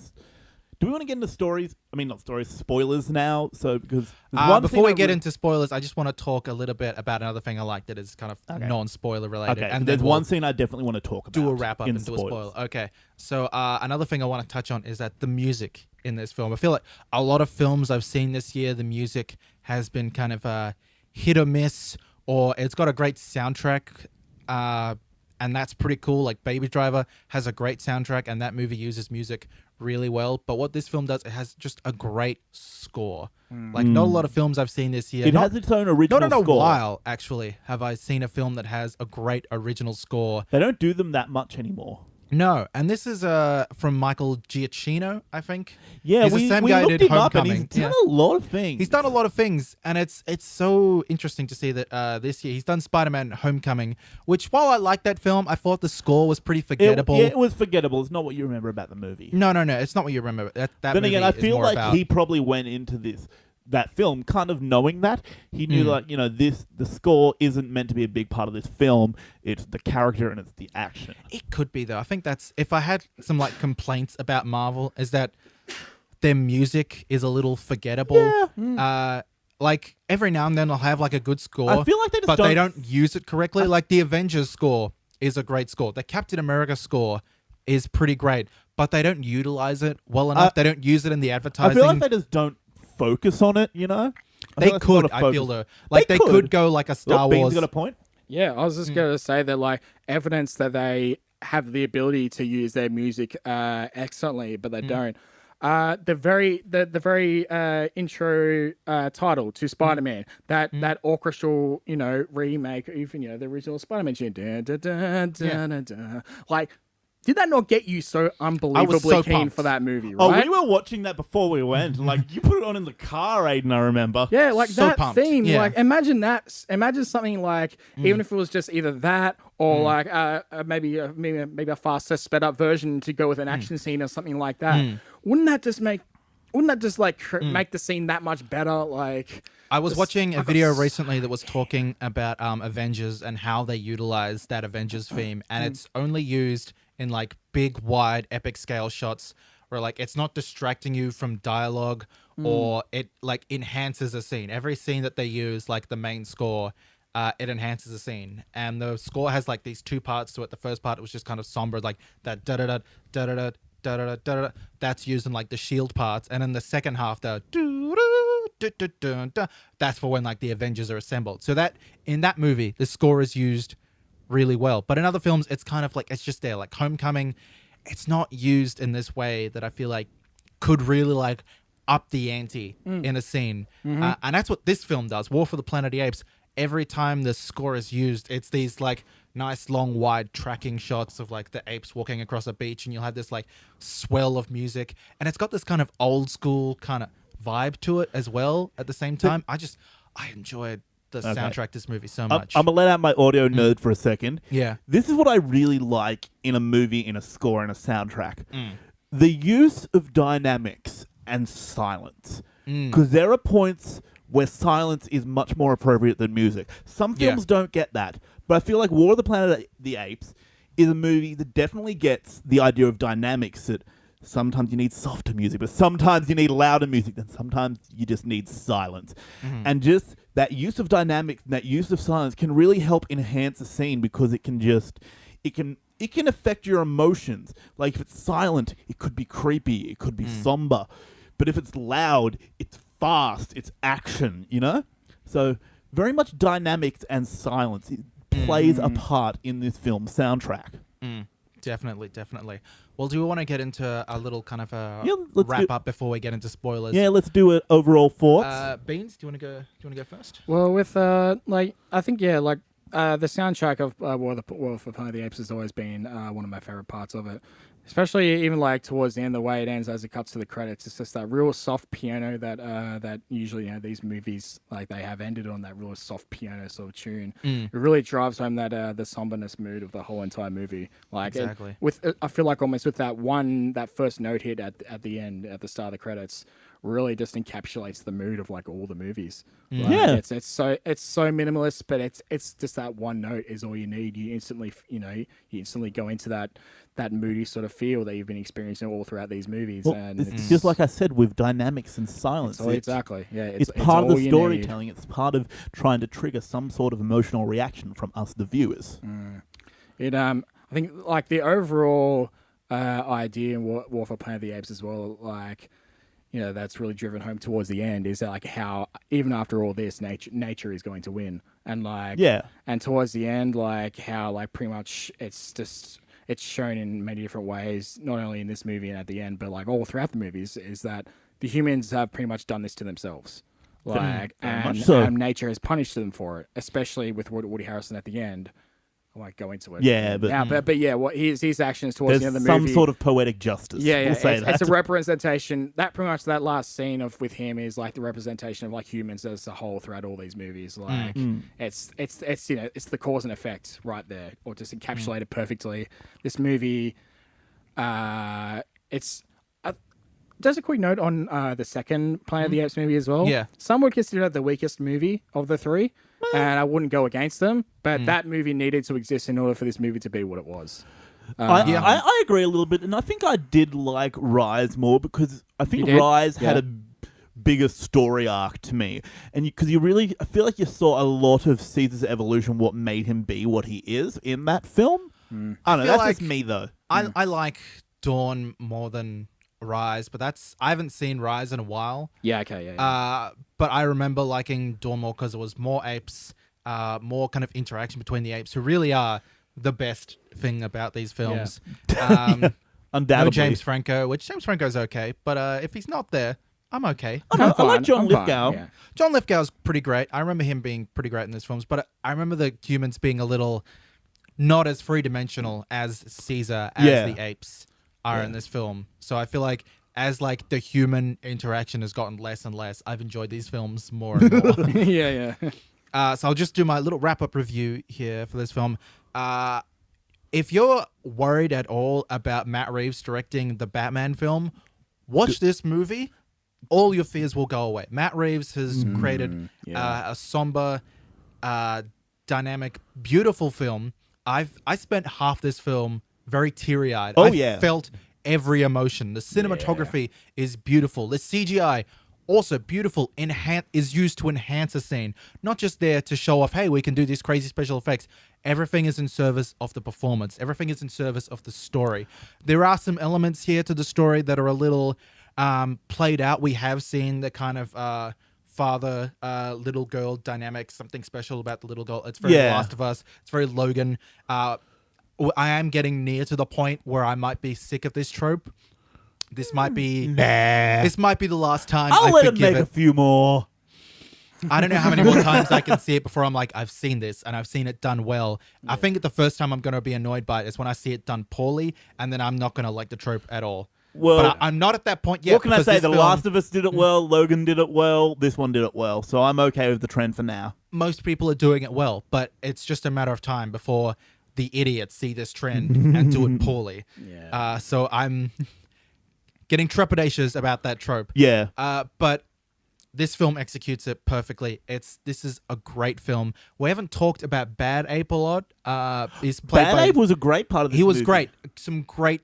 do we want to get into stories? I mean, not stories, spoilers now. So, because before we get into spoilers, I just want to talk a little bit about another thing I like that is kind of non-spoiler related. Okay, and there's one scene I definitely want to talk about. Do a wrap up and do a spoilers. spoiler. Okay, so another thing I want to touch on is that the music in this film. I feel like a lot of films I've seen this year, the music has been kind of hit or miss, or it's got a great soundtrack, and that's pretty cool. Like Baby Driver has a great soundtrack, and that movie uses music really well. But what this film does, it has just a great score. Like not a lot of films I've seen this year. It has its own original score. Not in a score. while, actually, have I seen a film that has a great original score. They don't do them that much anymore. No, and this is from Michael Giacchino, I think. Yeah, he's we the same looked guy who did him up, and Homecoming. he's done a lot of things. He's done a lot of things, and it's so interesting to see that this year he's done Spider-Man Homecoming, which while I like that film, I thought the score was pretty forgettable. It was forgettable. It's not what you remember about the movie. No, it's not what you remember. That then movie again, I is feel more like about... he probably went into that film kind of knowing that. He knew like, the score isn't meant to be a big part of this film. It's the character and it's the action. It could be, though. I think that's... If I had some like complaints about Marvel, is that their music is a little forgettable. Yeah. Like every now and then I'll have like a good score. I feel like they don't use it correctly. Like the Avengers score is a great score. The Captain America score is pretty great, but they don't utilize it well enough. They don't use it in the advertising. I feel like they just don't focus on it, They could, I feel, though. Like they could go like a Star Wars. Bean's got a point. Yeah, I was just going to say that, like, evidence that they have the ability to use their music excellently, but they don't. the very intro title to Spider-Man, that orchestral, remake, even the original Spider-Man tune. Like, did that not get you so unbelievably keen pumped for that movie? Oh, Right? we were watching that before we went. Like, you put it on in the car, Aiden, I remember. Yeah, like So that pumped. theme. Yeah. Like, imagine that. Imagine something like, even if it was just either that or like maybe a faster, sped up version to go with an action scene or something like that. Wouldn't that just make make the scene that much better? Like, I was watching a video recently that was talking about Avengers and how they utilize that Avengers theme, and it's only used in like big, wide, epic scale shots where like it's not distracting you from dialogue or it like enhances a scene. Every scene that they use, like the main score, it enhances the scene, and the score has like these two parts to it. The first part was just kind of somber, like that da da da da da da da da da. That's used in like the shield parts, and in the second half, that's for when like the Avengers are assembled. So that in that movie, the score is used really well. But in other films, it's kind of like it's just there. Like Homecoming, it's not used in this way that I feel like could really like up the ante in a scene. And that's what this film does. War for the Planet of the Apes. Every time the score is used, it's these like nice long wide tracking shots of like the apes walking across a beach, and you'll have this like swell of music, and it's got this kind of old school kind of vibe to it as well at the same time. I enjoyed the soundtrack to this movie so much. I'm gonna let out my audio nerd for a second. Yeah. This is what I really like in a movie, in a score, and a soundtrack. The use of dynamics and silence. Because there are points where silence is much more appropriate than music. Some films don't get that. But I feel like War of the Planet of the Apes is a movie that definitely gets the idea of dynamics, that sometimes you need softer music, but sometimes you need louder music, and sometimes you just need silence. And just that use of dynamics and that use of silence can really help enhance a scene, because it can affect your emotions. Like if it's silent, it could be creepy, it could be somber. But if it's loud, it's fast, it's action, So very much dynamics and silence plays a part in this film soundtrack. Definitely. Well, do we want to get into a little kind of a let's wrap up before we get into spoilers? Yeah, let's do it. Overall thoughts. Beans, do you want to go first? Well, with I think the soundtrack of War for the Planet of the Apes has always been one of my favorite parts of it. Especially even like towards the end, the way it ends as it cuts to the credits, it's just that real soft piano that usually these movies like they have ended on that real soft piano sort of tune. It really drives home that the somberness mood of the whole entire movie. Like exactly. I feel like almost with that first note hit at the end at the start of the credits really just encapsulates the mood of like all the movies. Like, it's so minimalist, but it's just that one note is all you need. You instantly go into that moody sort of feel that you've been experiencing all throughout these movies. Well, and it's just like I said, with dynamics and silence. Exactly. Yeah, it's part of the storytelling. It's part of trying to trigger some sort of emotional reaction from us, the viewers. I think like the overall idea in War for Planet of the Apes as well, like that's really driven home towards the end, is that like how even after all this, nature is going to win, and and towards the end, like how like pretty much it's shown in many different ways, not only in this movie and at the end, but like all throughout the movies, is that the humans have pretty much done this to themselves, and nature has punished them for it, especially with Woody Harrelson at the end. I won't go into it. Yeah, but what his actions towards the end of the movie. Some sort of poetic justice. Yeah, we'll say it's a representation. That pretty much that last scene with him is like the representation of like humans as a whole throughout all these movies. Like it's the cause and effect right there, or just encapsulated perfectly. This movie, it's. Just a quick note on the second Planet of the Apes movie as well. Yeah. Some would consider it the weakest movie of the three, and I wouldn't go against them, but that movie needed to exist in order for this movie to be what it was. I agree a little bit, and I think I did like Rise more, because I think Rise had a bigger story arc to me, and because I feel like you saw a lot of Caesar's evolution, what made him be what he is in that film. I don't know, that's just me though. I like Dawn more than Rise, but I haven't seen Rise in a while. Yeah, okay, yeah. But I remember liking Dawn more because it was more apes, more kind of interaction between the apes, who really are the best thing about these films. undoubtedly. No James Franco, which James Franco's okay, but if he's not there, I'm okay. I like fine, John I'm Lithgow. fine, yeah. John Lithgow's pretty great. I remember him being pretty great in these films, but I remember the humans being a little not as three-dimensional as Cesar, as the apes are in this film. So I feel like as like the human interaction has gotten less and less, I've enjoyed these films more and more. Yeah. So I'll just do my little wrap-up review here for this film. If you're worried at all about Matt Reeves directing the Batman film, watch this movie. All your fears will go away. Matt Reeves has created a somber, dynamic, beautiful film. I spent half this film very teary-eyed. I felt every emotion. The cinematography is beautiful. The CGI also beautiful. Is used to enhance a scene, not just there to show off, hey, we can do these crazy special effects. Everything is in service of the performance. Everything is in service of the story. There are some elements here to the story that are a little played out. We have seen the kind of father little girl dynamic, something special about the little girl. It's very Last of Us. It's very Logan. I am getting near to the point where I might be sick of this trope. This might be This might be the last time I'll I let him forgive make it. a few more. I don't know how many more times I can see it before I'm like, I've seen this and I've seen it done well. I think the first time I'm going to be annoyed by it is when I see it done poorly, and then I'm not going to like the trope at all. Well, but I'm not at that point yet. What can I because say? this The film- Last of Us did it well. Logan did it well. This one did it well. So I'm okay with the trend for now. Most people are doing it well, but it's just a matter of time before the idiots see this trend and do it poorly. Yeah. So I'm getting trepidatious about that trope. Yeah. But this film executes it perfectly. This is a great film. We haven't talked about Bad Ape a lot. He's played Bad by, Ape was a great part of this He was movie. great. Some great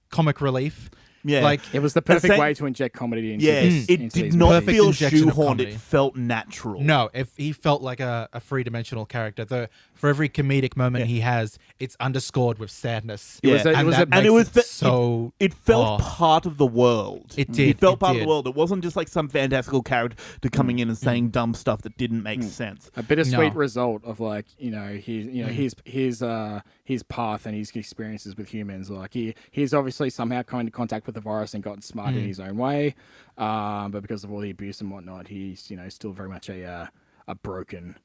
comic relief. Yeah. Like It was the perfect same- way to inject comedy into Yeah, this. it into did these not movies. Perfect feel injection of shoehorned. comedy. It felt natural. No, if he felt like a three-dimensional character. For every comedic moment he has, it's underscored with sadness. It was a- and it was that a- and it makes was so. It felt part of the world. It did, It felt it part of did. the world. It wasn't just like some fantastical character coming in and saying dumb stuff that didn't make sense. A bittersweet No. result of like his path and his experiences with humans. Like he's obviously somehow come into contact with the virus and gotten smart in his own way, but because of all the abuse and whatnot, he's still very much a broken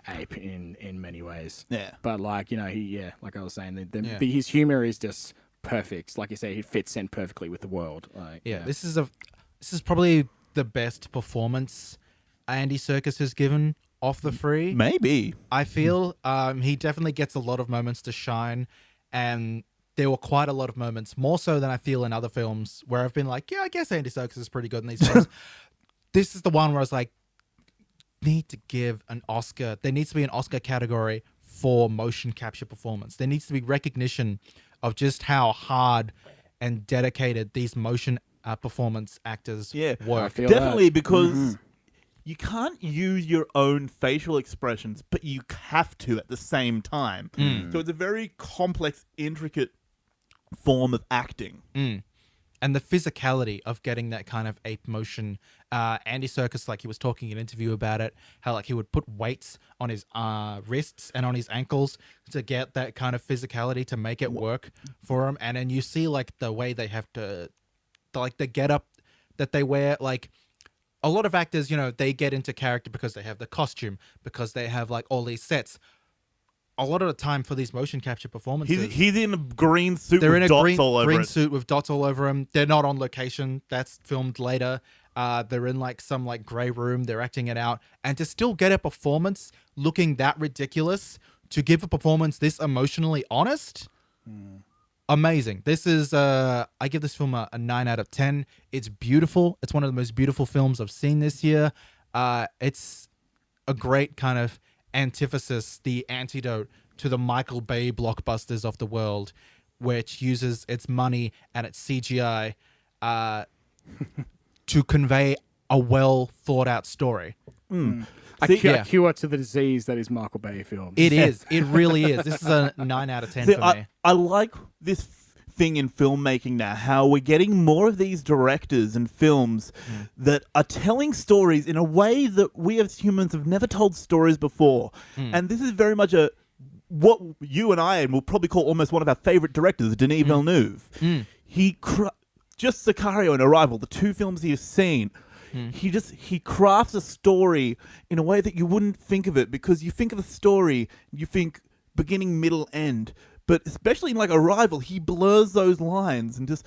ape in many ways. Yeah. But like like I was saying, his humor is just perfect. Like you say, he fits in perfectly with the world. Like, This is probably the best performance Andy Serkis has given off the free. Maybe. I feel he definitely gets a lot of moments to shine, and there were quite a lot of moments, more so than I feel in other films, where I've been like, yeah, I guess Andy Serkis is pretty good in these films. This is the one where I was like, need to give an Oscar. There needs to be an Oscar category for motion capture performance. There needs to be recognition of just how hard and dedicated these motion performance actors Yeah. work. I feel Definitely, that. because you can't use your own facial expressions, but you have to at the same time. So it's a very complex, intricate form of acting. And the physicality of getting that kind of ape motion. Andy Serkis, like he was talking in an interview about it, how like he would put weights on his wrists and on his ankles to get that kind of physicality to make it work for him. And then you see like the way they have to, like the get up that they wear. Like a lot of actors, they get into character because they have the costume, because they have like all these sets. A lot of the time for these motion capture performances, He's in a green suit they're with in a dots all over green it. suit with dots all over them. They're not on location. That's filmed later. They're in like some like gray room. They're acting it out, and to still get a performance looking that ridiculous, to give a performance this emotionally honest, amazing. This is I give this film a 9 out of 10. It's beautiful. It's one of the most beautiful films I've seen this year. It's a great kind of antithesis, the antidote to the Michael Bay blockbusters of the world, which uses its money and its CGI to convey a well thought out story. A See, cure to the disease that is Michael Bay films. It is. It really is. This is a 9 out of 10 See, for me. I like this thing in filmmaking now, how we're getting more of these directors and films that are telling stories in a way that we as humans have never told stories before. And this is very much what you and I will probably call almost one of our favorite directors, Denis Villeneuve. Just Sicario and Arrival, the two films he has seen, he crafts a story in a way that you wouldn't think of it, because you think of a story, you think beginning, middle, end. But especially in like Arrival, he blurs those lines and just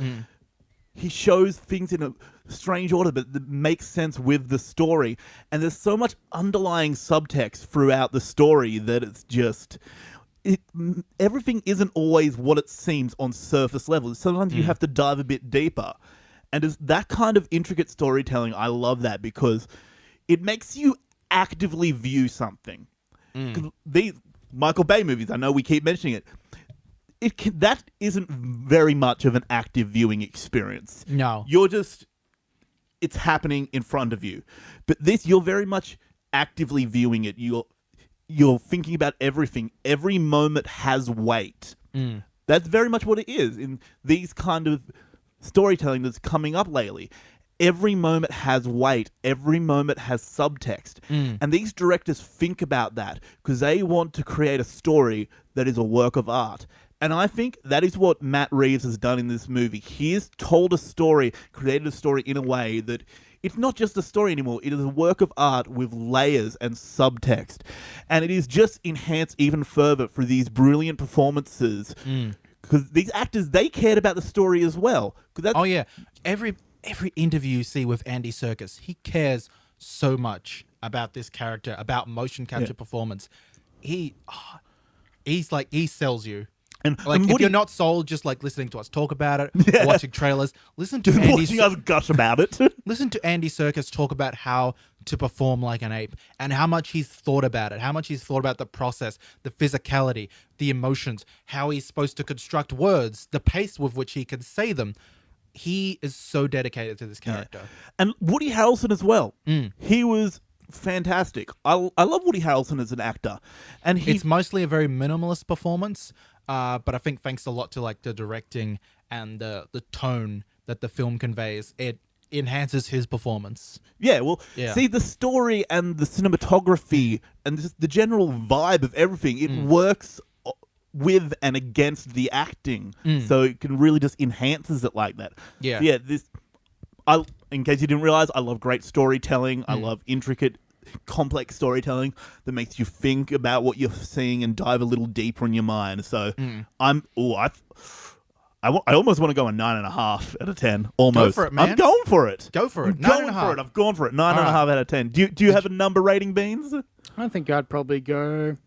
he shows things in a strange order, but that makes sense with the story. And there's so much underlying subtext throughout the story that it's just everything isn't always what it seems on surface level. Sometimes you have to dive a bit deeper. And it's that kind of intricate storytelling, I love that, because it makes you actively view something. These Michael Bay movies, I know we keep mentioning it, that isn't very much of an active viewing experience. No. It's happening in front of you. But this, you're very much actively viewing it. You're thinking about everything. Every moment has weight. That's very much what it is in these kind of storytelling that's coming up lately. Every moment has weight. Every moment has subtext. And these directors think about that because they want to create a story that is a work of art. And I think that is what Matt Reeves has done in this movie. He has told a story, created a story in a way that it's not just a story anymore. It is a work of art with layers and subtext. And it is just enhanced even further through these brilliant performances. Because these actors, they cared about the story as well. Oh, yeah. Every interview you see with Andy Serkis, he cares so much about this character, about motion capture performance. He sells you. And like, and if you're not sold, just like listening to us talk about it, watching trailers, listen to watching us gush about it. Listen to Andy Serkis talk about how to perform like an ape and how much he's thought about it, how much he's thought about the process, the physicality, the emotions, how he's supposed to construct words, the pace with which he can say them. He is so dedicated to this character. And Woody Harrelson as well. He was fantastic. I love Woody Harrelson as an actor. And it's mostly a very minimalist performance. But I think thanks a lot to like the directing and the tone that the film conveys, it enhances his performance. See, the story and the cinematography and just the general vibe of everything, it works with and against the acting. So it can really just enhances it like that. In case you didn't realize, I love great storytelling. I love intricate, complex storytelling that makes you think about what you're seeing and dive a little deeper in your mind. So I almost want to go a 9.5 out of 10. Almost. Go for it, man. I'm going for it. Go for it. I've gone for it. 9.5 out of 10. Do you have a number rating, Beans? I think I'd probably go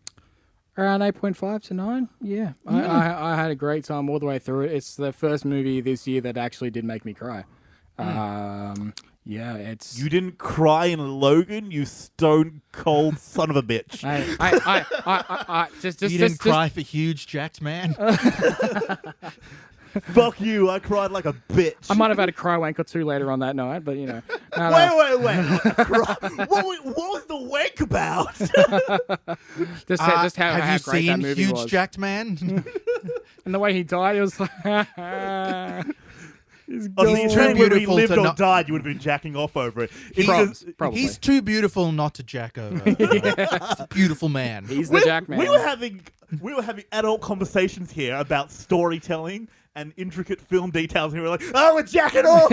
around 8.5 to 9. Yeah. I had a great time all the way through it. It's the first movie this year that actually did make me cry. Yeah, it's... You didn't cry in Logan, you stone cold son of a bitch. You didn't cry for huge Jackman? Fuck you, I cried like a bitch. I might have had a cry wank or two later on that night, but you know. Wait. What was the wank about? just how have you great that seen movie Huge was. Jackman? And the way he died, it was like... He's too beautiful. If he lived or died, you would have been jacking off over it. Probably. He's too beautiful not to jack over. He's a beautiful man. He's the Jackman. We were having adult conversations here about storytelling and intricate film details, and we were like, "Oh, we're jacking off."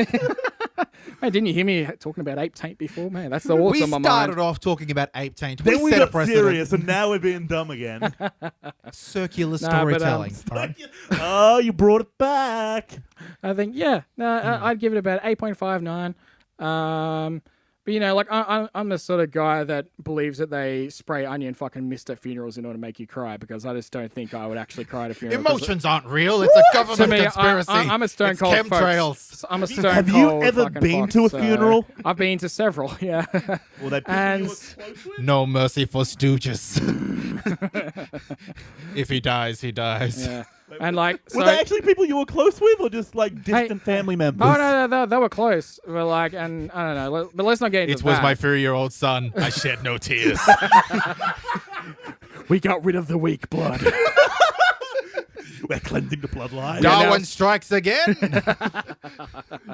Hey, didn't you hear me talking about Ape Taint before, man? That's the what's on my mind. We started off talking about Ape Taint. Then we set got a precedent. serious, and now we're being dumb again. Circular storytelling. Oh, you brought it back. I think, I'd give it about 8.59. But, you know, like, I'm the sort of guy that believes that they spray onion fucking mist at funerals in order to make you cry, because I just don't think I would actually cry at a funeral. Emotions aren't real. It's a government conspiracy. I'm a stone cold chemtrails. I'm a stone cold. Have you ever been to a funeral? I've been to several, yeah. Well, they people you were close with? No mercy for stooges. If he dies, he dies. Yeah. And like, were they actually people you were close with, or just like distant family members? Oh no, they were close. But like, and I don't know, but let's not get into that. It was my 3-year-old son. I shed no tears. We got rid of the weak blood. We're cleansing the bloodline. Darwin strikes again.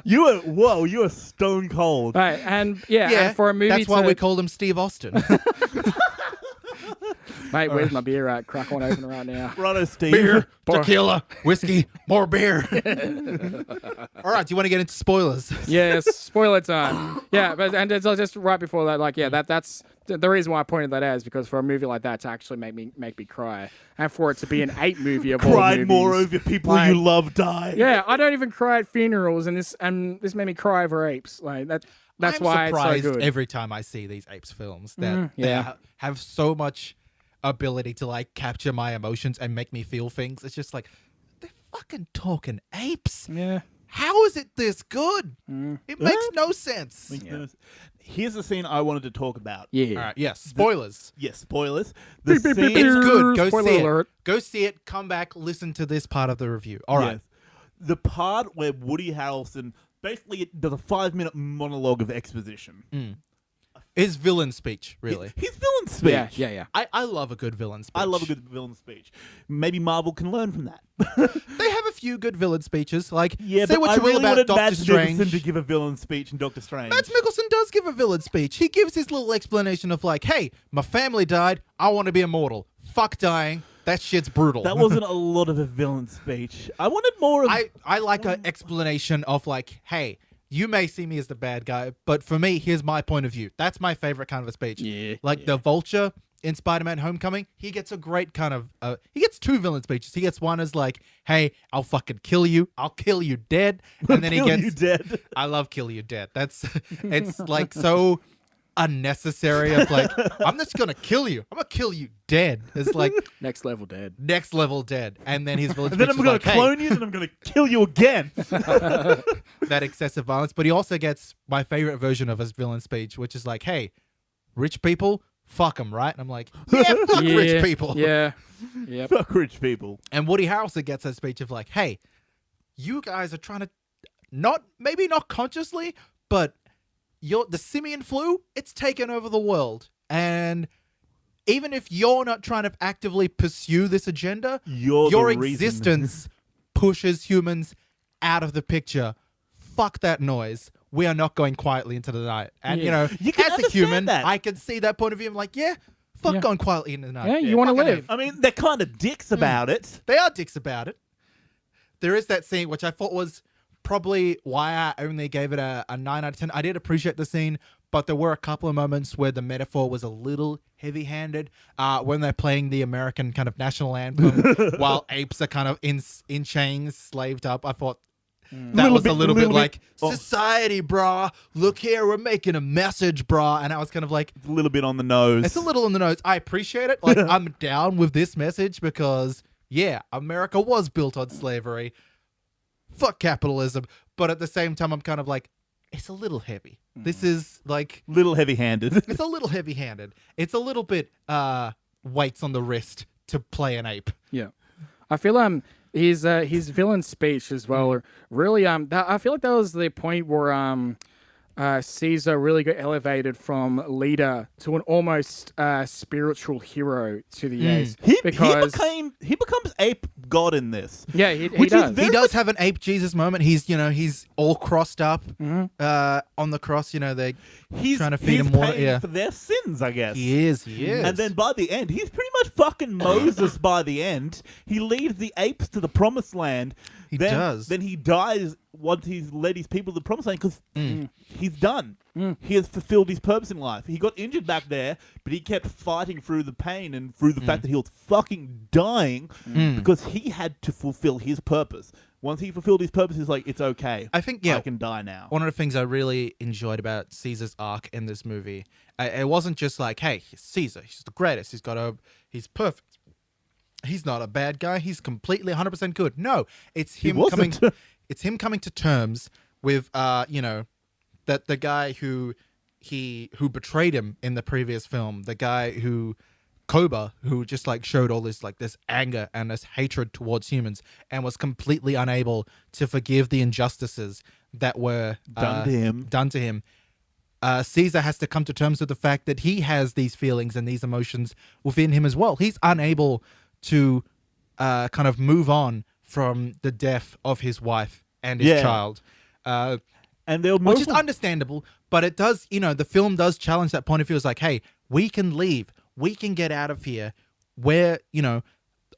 You were stone cold. Right, and and for a movie, that's why we called him Steve Austin. Mate, where's my beer at? Crack one open right now. Righto, Steve. Beer, tequila, whiskey, more beer. All right, do you want to get into spoilers? Yes, spoiler time. Yeah, but and it's just right before that, like, yeah, that's the reason why I pointed that out is because for a movie like that to actually make me cry, and for it to be an ape movie of all Cried movies, more over people like, you love dying. Yeah, I don't even cry at funerals, and this made me cry over apes. Like that's I'm why surprised it's so good. every time I see these Apes films that they have so much ability to like capture my emotions and make me feel things. It's just like they're fucking talking apes. Yeah. How is it this good? It makes no sense. Here's the scene I wanted to talk about. Yeah. All right, yes, spoilers. Yes, spoilers. The Beep, beep, beep, scene- beep. It's good. Go Spoiler see alert. it. Go see it. Come back. Listen to this part of the review. All right. Yes. The part where Woody Harrelson basically does a 5-minute monologue of exposition. His villain speech, really. His villain speech. Yeah. I love a good villain speech. I love a good villain speech. Maybe Marvel can learn from that. They have a few good villain speeches. Like, Yeah, say but what I you will really about wanted Doctor Mads Strange. Mikkelsen to give a villain speech in Doctor Strange. Mads Mikkelsen does give a villain speech. He gives his little explanation of like, hey, my family died. I want to be immortal. Fuck dying. That shit's brutal. That wasn't a lot of a villain speech. I wanted more of... I like an explanation of like, hey, you may see me as the bad guy, but for me, here's my point of view. That's my favorite kind of a speech. Yeah. Like the Vulture in Spider-Man Homecoming, he gets a great kind of... he gets two villain speeches. He gets one as like, hey, I'll fucking kill you. I'll kill you dead. And then he Kill gets... you dead. I love kill you dead. That's... It's like so unnecessary of like, I'm just going to kill you. I'm going to kill you dead. It's like... Next level dead. Next level dead. And then his villain And then speech I'm is going like, to hey, clone you, and I'm going to kill you again. that excessive violence. But he also gets my favorite version of his villain speech, which is like, hey, rich people, fuck them, right? And I'm like, yeah, fuck rich people. Yeah. Yep. Fuck rich people. And Woody Harrelson gets that speech of like, hey, you guys are trying to maybe not consciously, but the simian flu, it's taken over the world. And even if you're not trying to actively pursue this agenda, You're your the reason. existence pushes humans out of the picture. Fuck that noise. We are not going quietly into the night. And, you know, You can as a understand human, that. I can see that point of view. I'm like, yeah, fuck Yeah. going quietly into the night. Yeah, you wanna fucking live. I mean, they're kind of dicks about it. They are dicks about it. There is that scene, which I thought was probably why I only gave it a 9 out of 10. I did appreciate the scene, but there were a couple of moments where the metaphor was a little heavy-handed. When they're playing the American kind of national anthem while apes are kind of in chains, slaved up. I thought that was a little bit like, society, brah. Look here, we're making a message, brah. And I was kind of like, It's a little bit on the nose. it's a little on the nose. I appreciate it. Like, I'm down with this message because, yeah, America was built on slavery. Fuck capitalism. But at the same time, I'm kind of like, it's a little heavy. This is like, little heavy-handed. it's a little heavy-handed. It's a little bit weights on the wrist to play an ape. Yeah. I feel his villain speech as well. Really I feel like that was the point where Cesar really got elevated from leader to an almost spiritual hero to the Apes. He because becomes ape god in this. yeah, he Which is does. very He does have an ape Jesus moment. He's all crossed up on the cross. You know, they're trying to feed him water. paying Yeah, for their sins, I guess. he is. He is. And then by the end, he's pretty much fucking Moses by the end. He leads the apes to the promised land. He then, does. Then he dies once he's led his people to the promised land because he's done. He has fulfilled his purpose in life. He got injured back there, but he kept fighting through the pain and through the fact that he was fucking dying because he had to fulfill his purpose. Once he fulfilled his purpose, he's like, it's okay. I think, yeah, I can die now. one of the things I really enjoyed about Caesar's arc in this movie, it wasn't just like, hey, he's Caesar. He's the greatest. He's perfect. He's not a bad guy. He's completely 100% good. No, it's him coming. It's him coming to terms with, that the guy who betrayed him in the previous film, the guy who just like showed all this like this anger and this hatred towards humans and was completely unable to forgive the injustices that were done to him. Caesar has to come to terms with the fact that he has these feelings and these emotions within him as well. He's unable to kind of move on from the death of his wife and his child. And they'll Which is understandable, but it does, the film does challenge that point of view. It's like, hey, we can leave. we can get out of here. Where,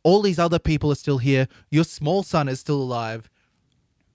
all these other people are still here. Your small son is still alive.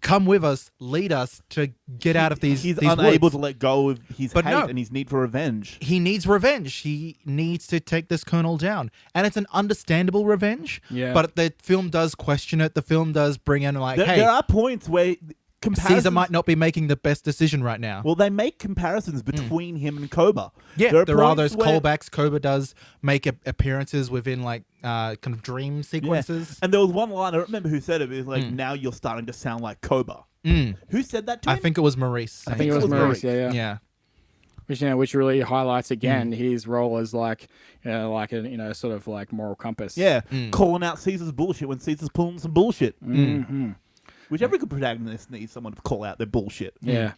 Come with us, lead us to get out of these He's these unable woods. to let go of his But hate no. and his need for revenge. He needs revenge. He needs to take this colonel down. And it's an understandable revenge. Yeah. But the film does question it. The film does bring in like, There, hey, there are points where comparisons... Caesar might not be making the best decision right now. Well, they make comparisons between him and Koba. Yeah, there are points those where- callbacks. Koba does make appearances within like kind of dream Yeah. sequences. And there was one line, I don't remember who said it, but it was like, now you're starting to sound like Koba. Who said that to him? I think it was Maurice. I think it was Maurice. Yeah. Yeah. Which really highlights again his role as like a sort of like moral compass. Yeah, calling out Caesar's bullshit when Caesar's pulling some bullshit. Which every good protagonist needs someone to call out their bullshit. Yeah.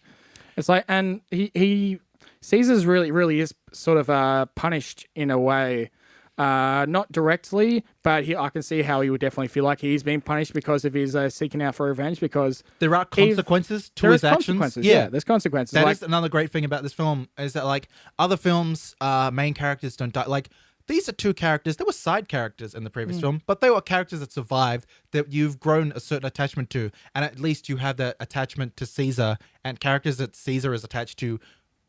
It's like, and he Caesar's really is sort of punished in a way. Not directly, but I can see how he would definitely feel like he's being punished because of his seeking out for revenge. Because There are consequences to there his is actions. consequences. Yeah, there's consequences. That like, is another great thing about this film is that like other films, main characters don't die. Like these are two characters. There were side characters in the previous film, but they were characters that survived that you've grown a certain attachment to, and at least you have that attachment to Caesar and characters that Caesar is attached to.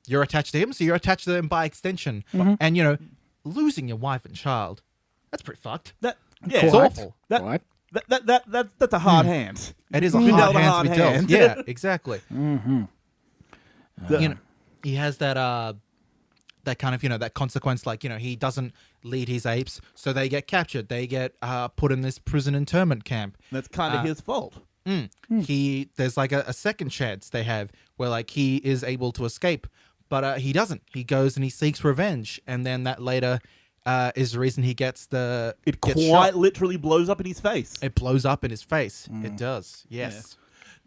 You're attached to him, so you're attached to them by extension. And losing your wife and child, that's pretty fucked. It's awful. What? That's a hard hand. It is a Been hard dealt a hand hard to be dealt. hand. Yeah, exactly. The- He has that that kind of that consequence. Like he doesn't lead his apes, so they get captured. They get put in this prison internment camp. That's kind of his fault. There's like a second chance they have where like he is able to escape, but he doesn't. He goes and he seeks revenge, and then that later is the reason he gets It gets quite shot. literally blows up in his face. It blows up in his face. It does. Yes.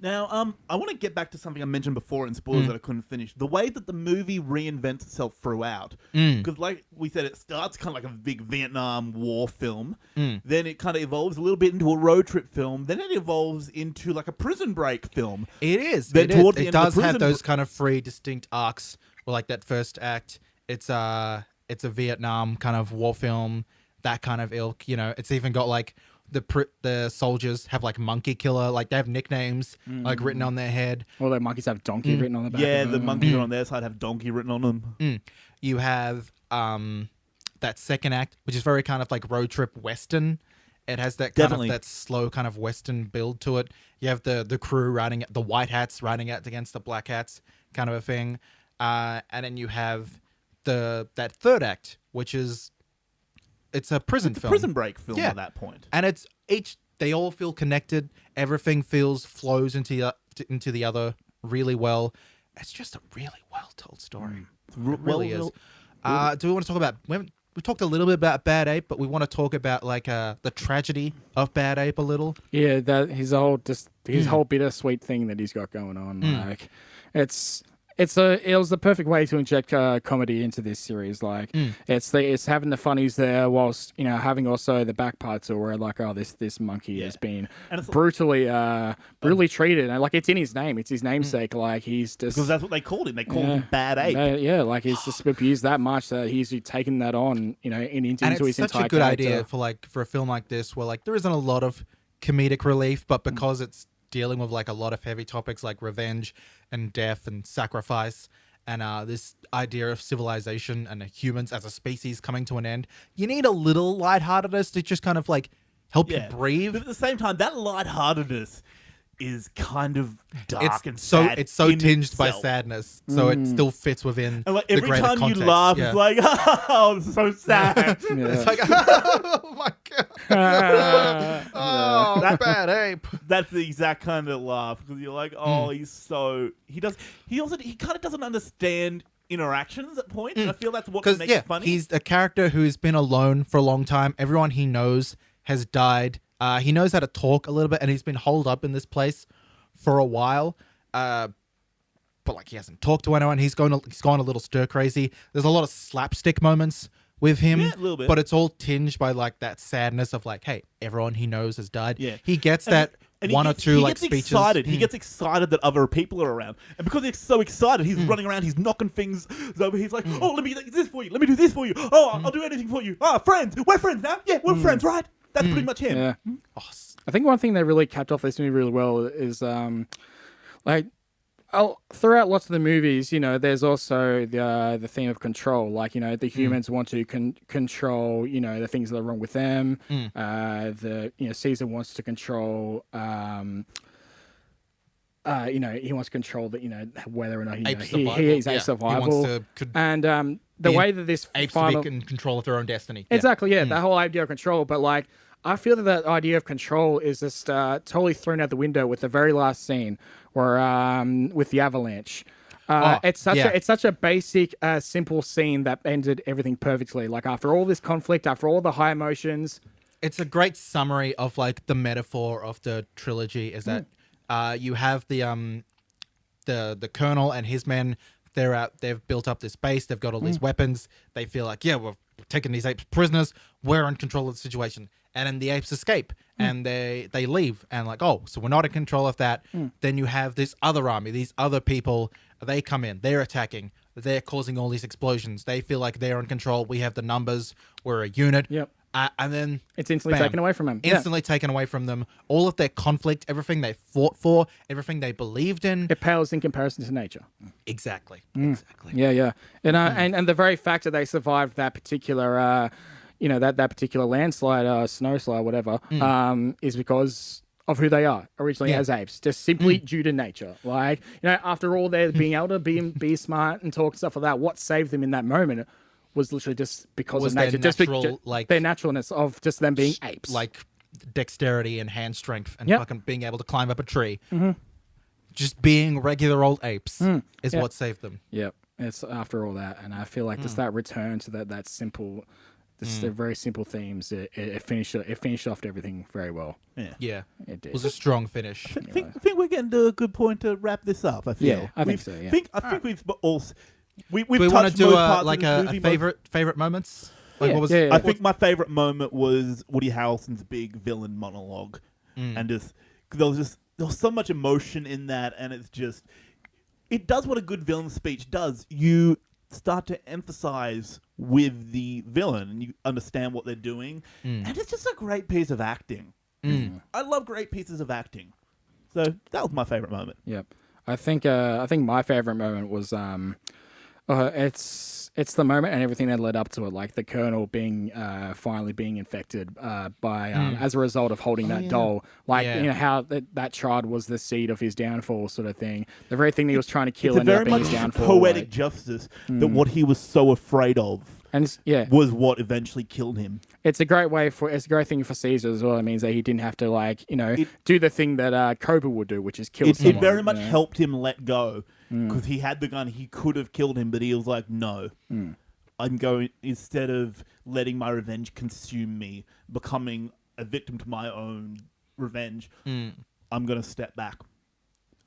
Now, I want to get back to something I mentioned before in spoilers that I couldn't finish. The way that the movie reinvents itself throughout. Because like we said, it starts kind of like a big Vietnam War film. Then it kind of evolves a little bit into a road trip film. Then it evolves into like a prison break film. It is. Then It towards is. the It end of does the have prison those kind of three distinct arcs. Well, like that first act, it's a Vietnam kind of war film, that kind of ilk. It's even got like the soldiers have like monkey killer, like they have nicknames like written on their head. all the monkeys have donkey written on the back. Yeah, of the them. monkeys are on their side have donkey written on them. You have that second act, which is very kind of like road trip western. It has that kind Definitely. of that slow kind of western build to it. You have the crew riding the white hats riding out against the black hats, kind of a thing. And then you have that third act, which is it's a prison film. Prison break film Yeah. at that point. And it's they all feel connected. Everything flows into the other really well. It's just a really well told story. It really is. Do we want to talk about? We talked a little bit about Bad Ape, but we want to talk about like the tragedy of Bad Ape a little. Yeah, that his whole bittersweet thing that he's got going on. Like, it was the perfect way to inject comedy into this series. Like, it's having the funnies there whilst having also the back parts where like, this monkey has been And it's- brutally treated, and like it's in his name. It's his namesake. Like he's just Because that's what they called him. They called him Bad Ape. yeah, like he's just abused that much that he's taken that on, into And his it's such entire a good idea character. for a film like this, where like there isn't a lot of comedic relief, but because it's dealing with like a lot of heavy topics like revenge and death and sacrifice and this idea of civilization and humans as a species coming to an end, you need a little lightheartedness to just kind of like help you breathe. But at the same time, that lightheartedness is kind of dark and so sad. it's so in tinged by itself. sadness, so it still fits within And like the every greater time context. you laugh, Yeah. it's like, oh, it's so sad. It's like, oh my god, oh, Bad Ape. That's the exact kind of laugh because you're like, oh, he kind of doesn't understand interactions at points. And I feel that's what makes it funny. He's a character who's been alone for a long time. Everyone he knows has died. He knows how to talk a little bit, and he's been holed up in this place for a while. But like he hasn't talked to anyone. He's gone a little stir crazy. There's a lot of slapstick moments with him, Yeah, a little bit. but it's all tinged by like that sadness of like, hey, everyone he knows has died. Yeah. He gets that And one or two like gets speeches. Excited. He gets excited that other people are around, and because he's so excited, he's running around. He's knocking things over. He's like, "Oh, let me do this for you. Let me do this for you. Oh, I'll do anything for you. Ah, friends. We're friends now. Yeah, we're friends, right? That's pretty much him." Yeah. Oh, I think one thing that really capped off this movie really well is like throughout lots of the movies, you know, there's also the theme of control. Like, you know, the humans want to control, you know, the things that are wrong with them. Cesar wants to control. You know, he wants to control that. You know, whether or not he's a survival. He wants to And the way that this apes final to be in control of their own destiny. Exactly, yeah, that whole idea of control. But like, I feel that idea of control is just totally thrown out the window with the very last scene, where with the avalanche. It's such a basic, simple scene that ended everything perfectly. Like after all this conflict, after all the high emotions, it's a great summary of like the metaphor of the trilogy. Is that you have the colonel and his men. They're out. They've built up this base. They've got all these weapons. They feel like, yeah, we're taking these apes prisoners. We're in control of the situation. And then the apes escape and they leave. And like, oh, so we're not in control of that. Then you have this other army, these other people. They come in. They're attacking. They're causing all these explosions. They feel like they're in control. We have the numbers. We're a unit. Yep. And then it's instantly taken away from them. Instantly taken away from them. All of their conflict, everything they fought for, everything they believed in. It pales in comparison to nature. Exactly. Exactly. Yeah. And the very fact that they survived that particular, that particular landslide, snowslide, whatever, is because of who they are originally as apes, just simply due to nature. Like, you know, after all their being able to be smart and talk stuff like that, what saved them in that moment was literally just because of nature, their naturalness of just them being apes, like dexterity and hand strength and fucking being able to climb up a tree. Just being regular old apes is what saved them. Yep, it's after all that, and I feel like just that return to that simple, the very simple themes. It finished off everything very well. Yeah, it did. It was a strong finish. I think we're getting to a good point to wrap this up. I feel. Yeah, I think so. Yeah. I think we've all. We've do we want to do like a favorite moments? Like, what was? I think my favorite moment was Woody Harrelson's big villain monologue, and just there was so much emotion in that, and it does what a good villain speech does. You start to emphasize with the villain, and you understand what they're doing, and it's just a great piece of acting. I love great pieces of acting, so that was my favorite moment. Yep, I think my favorite moment was it's the moment and everything that led up to it, like the colonel being finally being infected by as a result of holding that doll, like you know how that child was the seed of his downfall, sort of thing. The very thing that he was trying to kill ended up being his downfall. Poetic justice that what he was so afraid of. And was what eventually killed him. It's a great thing for Cesar as well. It means that he didn't have to do the thing that Cobra would do, which is kill someone. It very much helped him let go because he had the gun. He could have killed him, but he was like, no. I'm going, instead of letting my revenge consume me, becoming a victim to my own revenge, I'm going to step back.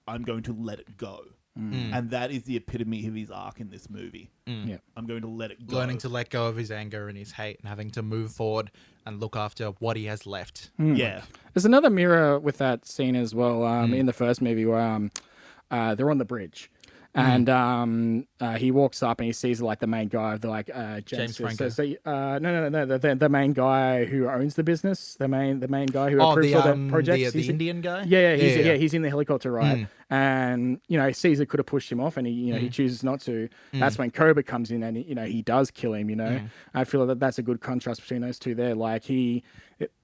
I'm going to let it go. And that is the epitome of his arc in this movie. Yeah, I'm going to let it go. Learning to let go of his anger and his hate and having to move forward and look after what he has left. Yeah. There's another mirror with that scene as well in the first movie where they're on the bridge. And he walks up and he sees like the main guy of the James Franco. The main guy who owns the business, the main guy who approves all the projects. The Indian guy. He's in the helicopter, right? And Caesar could have pushed him off, and he chooses not to. That's when Cobra comes in, and he does kill him. I feel that that's a good contrast between those two there. Like in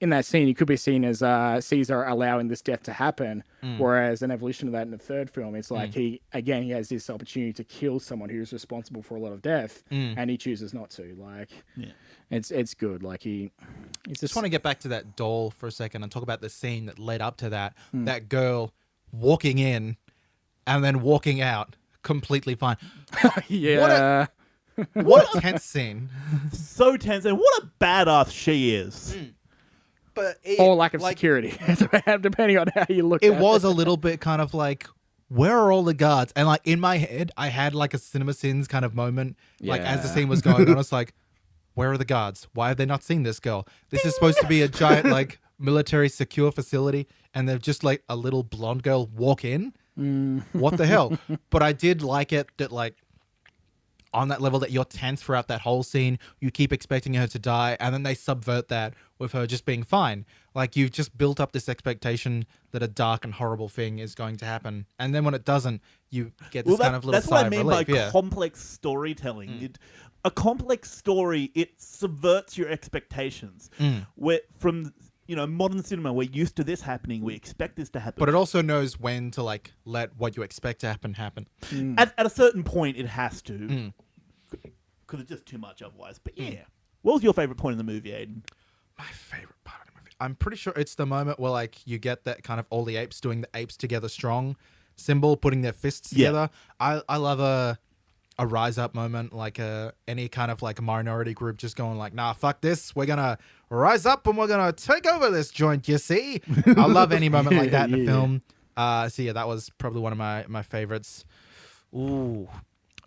that scene, he could be seen as Cesar allowing this death to happen, whereas an evolution of that in the third film, it's like he has this opportunity to kill someone who's responsible for a lot of death, and he chooses not to. Like, it's good. Like I just want to get back to that doll for a second and talk about the scene that led up to that. That girl walking in and then walking out completely fine. What a tense scene. So tense, and what a badass she is. But or lack of security, depending on how you look at it. It was a little bit kind of like, where are all the guards? And like in my head, I had like a CinemaSins kind of moment. Like as the scene was going on, I was like, where are the guards? Why have they not seen this girl? This is supposed to be a giant like military secure facility and they've just like a little blonde girl walk in. What the hell? But I did like it that like on that level that you're tense throughout that whole scene. You keep expecting her to die, and then they subvert that with her just being fine. Like, you've just built up this expectation that a dark and horrible thing is going to happen, and then when it doesn't, you get this kind of little sigh of relief. That's what I mean by complex storytelling. A complex story, it subverts your expectations. Where from modern cinema, we're used to this happening. We expect this to happen. But it also knows when to like let what you expect to happen. At a certain point, it has to. Because it's just too much otherwise. But yeah. What was your favorite point in the movie, Aiden? My favorite part of the movie? I'm pretty sure it's the moment where like you get that kind of all the apes doing the apes together strong symbol, putting their fists together. I love a rise up moment, like any kind of like a minority group just going like, nah, fuck this. We're going to rise up and we're going to take over this joint, you see? I love any moment like that in a film. So yeah, that was probably one of my favorites. Ooh.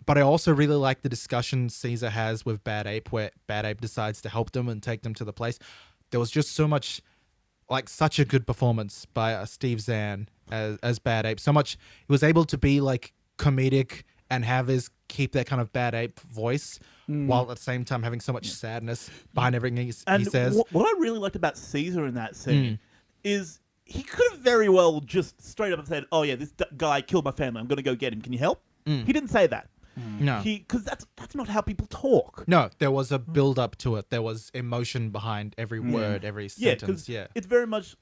But I also really like the discussion Cesar has with Bad Ape, where Bad Ape decides to help them and take them to the place. There was just so much, like such a good performance by Steve Zahn as Bad Ape. So much, he was able to be like comedic and keep that kind of Bad Ape voice while at the same time having so much sadness behind everything he says. What I really liked about Cesar in that scene is he could have very well just straight up said, oh yeah, this guy killed my family. I'm going to go get him. Can you help? He didn't say that. No. Because that's not how people talk. No, there was a build up to it. There was emotion behind every word, every sentence. Yeah, it's very much...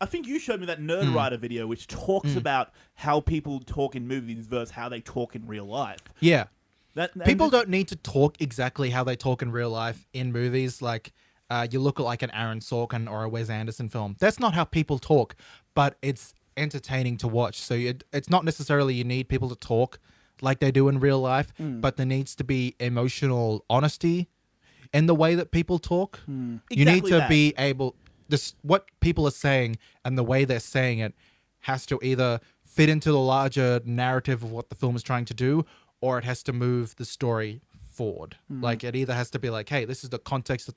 I think you showed me that Nerd Writer video, which talks about how people talk in movies versus how they talk in real life. Yeah. People don't need to talk exactly how they talk in real life in movies. Like, you look at like an Aaron Sorkin or a Wes Anderson film. That's not how people talk, but it's entertaining to watch. So it's not necessarily you need people to talk like they do in real life, but there needs to be emotional honesty in the way that people talk. You need to be able... what people are saying and the way they're saying it has to either fit into the larger narrative of what the film is trying to do, or it has to move the story forward. Like, it either has to be like, hey, this is the context of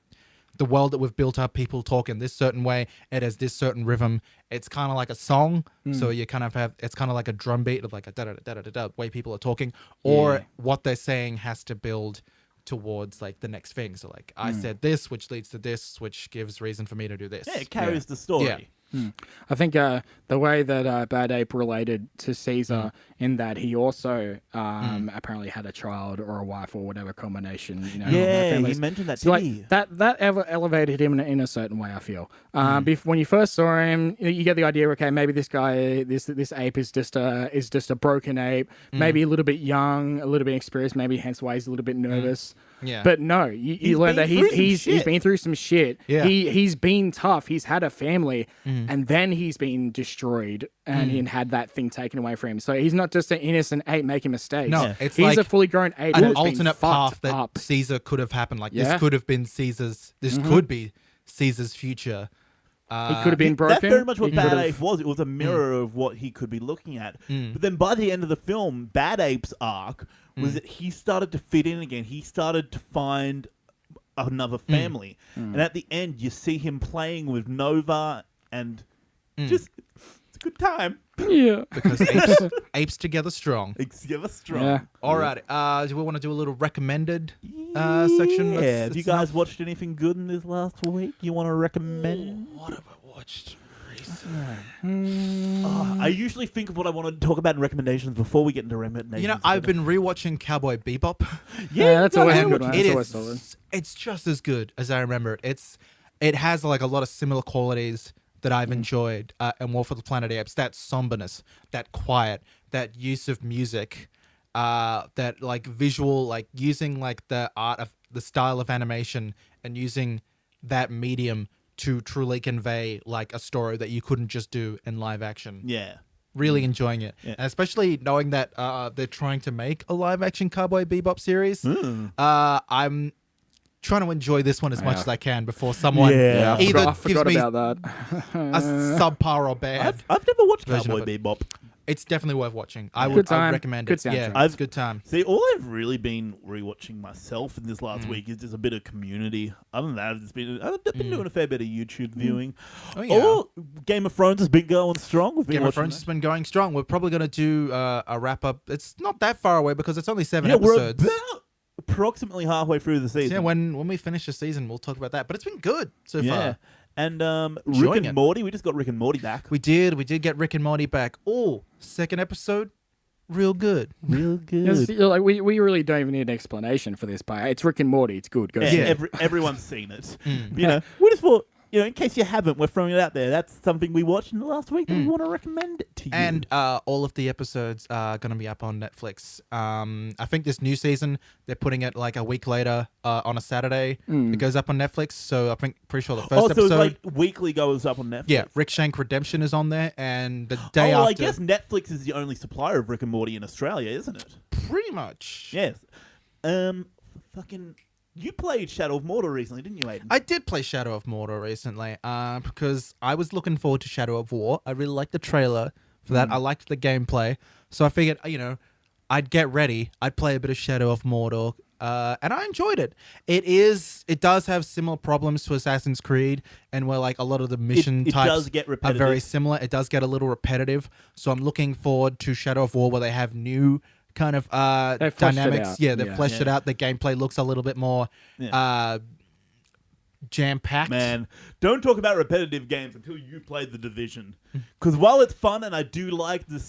the world that we've built up. People talk in this certain way. It has this certain rhythm. It's kind of like a song. So you kind of have, it's kind of like a drum beat of like a da-da-da-da-da-da way people are talking, or what they're saying has to build towards like the next thing. So like, I said this, which leads to this, which gives reason for me to do this. Yeah, it carries the story. Yeah. I think the way that Bad Ape related to Cesar in that he also apparently had a child or a wife or whatever combination. Yeah, he mentioned that. So like, that elevated him in a certain way. I feel when you first saw him, you get the idea. Okay, maybe this guy, this ape is just a broken ape. Maybe a little bit young, a little bit experienced. Maybe hence why he's a little bit nervous. Yeah. But no, you learn that he's been through some shit. Yeah. He's been tough. He's had a family, and then he's been destroyed and he had that thing taken away from him. So he's not just an innocent ape making mistakes. No, it's he's like a fully grown ape. an alternate path that Caesar could have happened. Like, this could have been Caesar's. This could be Caesar's future. He could have been broken. That's very much what Bad Ape was. It was a mirror of what he could be looking at. But then by the end of the film, Bad Ape's arc was that he started to fit in again. He started to find another family. And at the end, you see him playing with Nova and just... It's a good time. Yeah. Because apes together strong. Apes together strong. Yeah. All right. Do we want to do a little recommended section? Yeah. Have you guys watched anything good in this last week you want to recommend? What have I watched recently? I usually think of what I want to talk about in recommendations before we get into recommendations. I've been rewatching Cowboy Bebop. Yeah, that's always a good one. It's just as good as I remember it. It has like a lot of similar qualities that I've enjoyed, and War for the Planet of the Apes. That somberness, that quiet, that use of music, that like visual, like using like the art of the style of animation and using that medium to truly convey like a story that you couldn't just do in live action. Yeah. Really enjoying it. Yeah. And especially knowing that they're trying to make a live action Cowboy Bebop series. I'm trying to enjoy this one as much as I can before someone either I forgot gives me about that. a subpar or bad. I've never watched version Cowboy of it. Bebop. It's definitely worth watching. I Good would time. recommend Good it. Yeah, soundtrack. it's a good time. See, all I've really been rewatching myself in this last week is just a bit of Community. Other than that, I've been doing a fair bit of YouTube viewing. Oh, yeah. Game of Thrones has been going strong. We've been Game of watching Thrones that. has been going strong. We're probably going to do a wrap up. It's not that far away because it's only 7 Yeah, we're episodes. about approximately halfway through the season. So yeah, when we finish the season, we'll talk about that. But it's been good so far. And Rick Enjoying and it. Morty, we just got Rick and Morty back. We did get Rick and Morty back. Oh, second episode, real good. Real good. It's, like we really don't even need an explanation for this, but it's Rick and Morty. It's good. Go Yeah, see it. everyone's seen it. You know, we just thought, in case you haven't, we're throwing it out there. That's something we watched in the last week that we want to recommend it to you. And all of the episodes are going to be up on Netflix. I think this new season, they're putting it like a week later on a Saturday. It goes up on Netflix. So I think, pretty sure the first so episode... it's like weekly goes up on Netflix. Yeah, Rick Shank Redemption is on there. And the day after... I guess Netflix is the only supplier of Rick and Morty in Australia, isn't it? Pretty much. Yes. Fucking... You played Shadow of Mordor recently, didn't you, Aiden? I did play Shadow of Mordor recently because I was looking forward to Shadow of War. I really liked the trailer for that. I liked the gameplay. So I figured, I'd get ready. I'd play a bit of Shadow of Mordor. And I enjoyed it. It does have similar problems to Assassin's Creed, and where like a lot of the mission it types does get are repetitive. very similar. It does get a little repetitive. So I'm looking forward to Shadow of War, where they have new kind of They fleshed it dynamics. out. Yeah, they've fleshed it out. The gameplay looks a little bit more jam-packed. Man, don't talk about repetitive games until you've played The Division. Because while it's fun and I do like the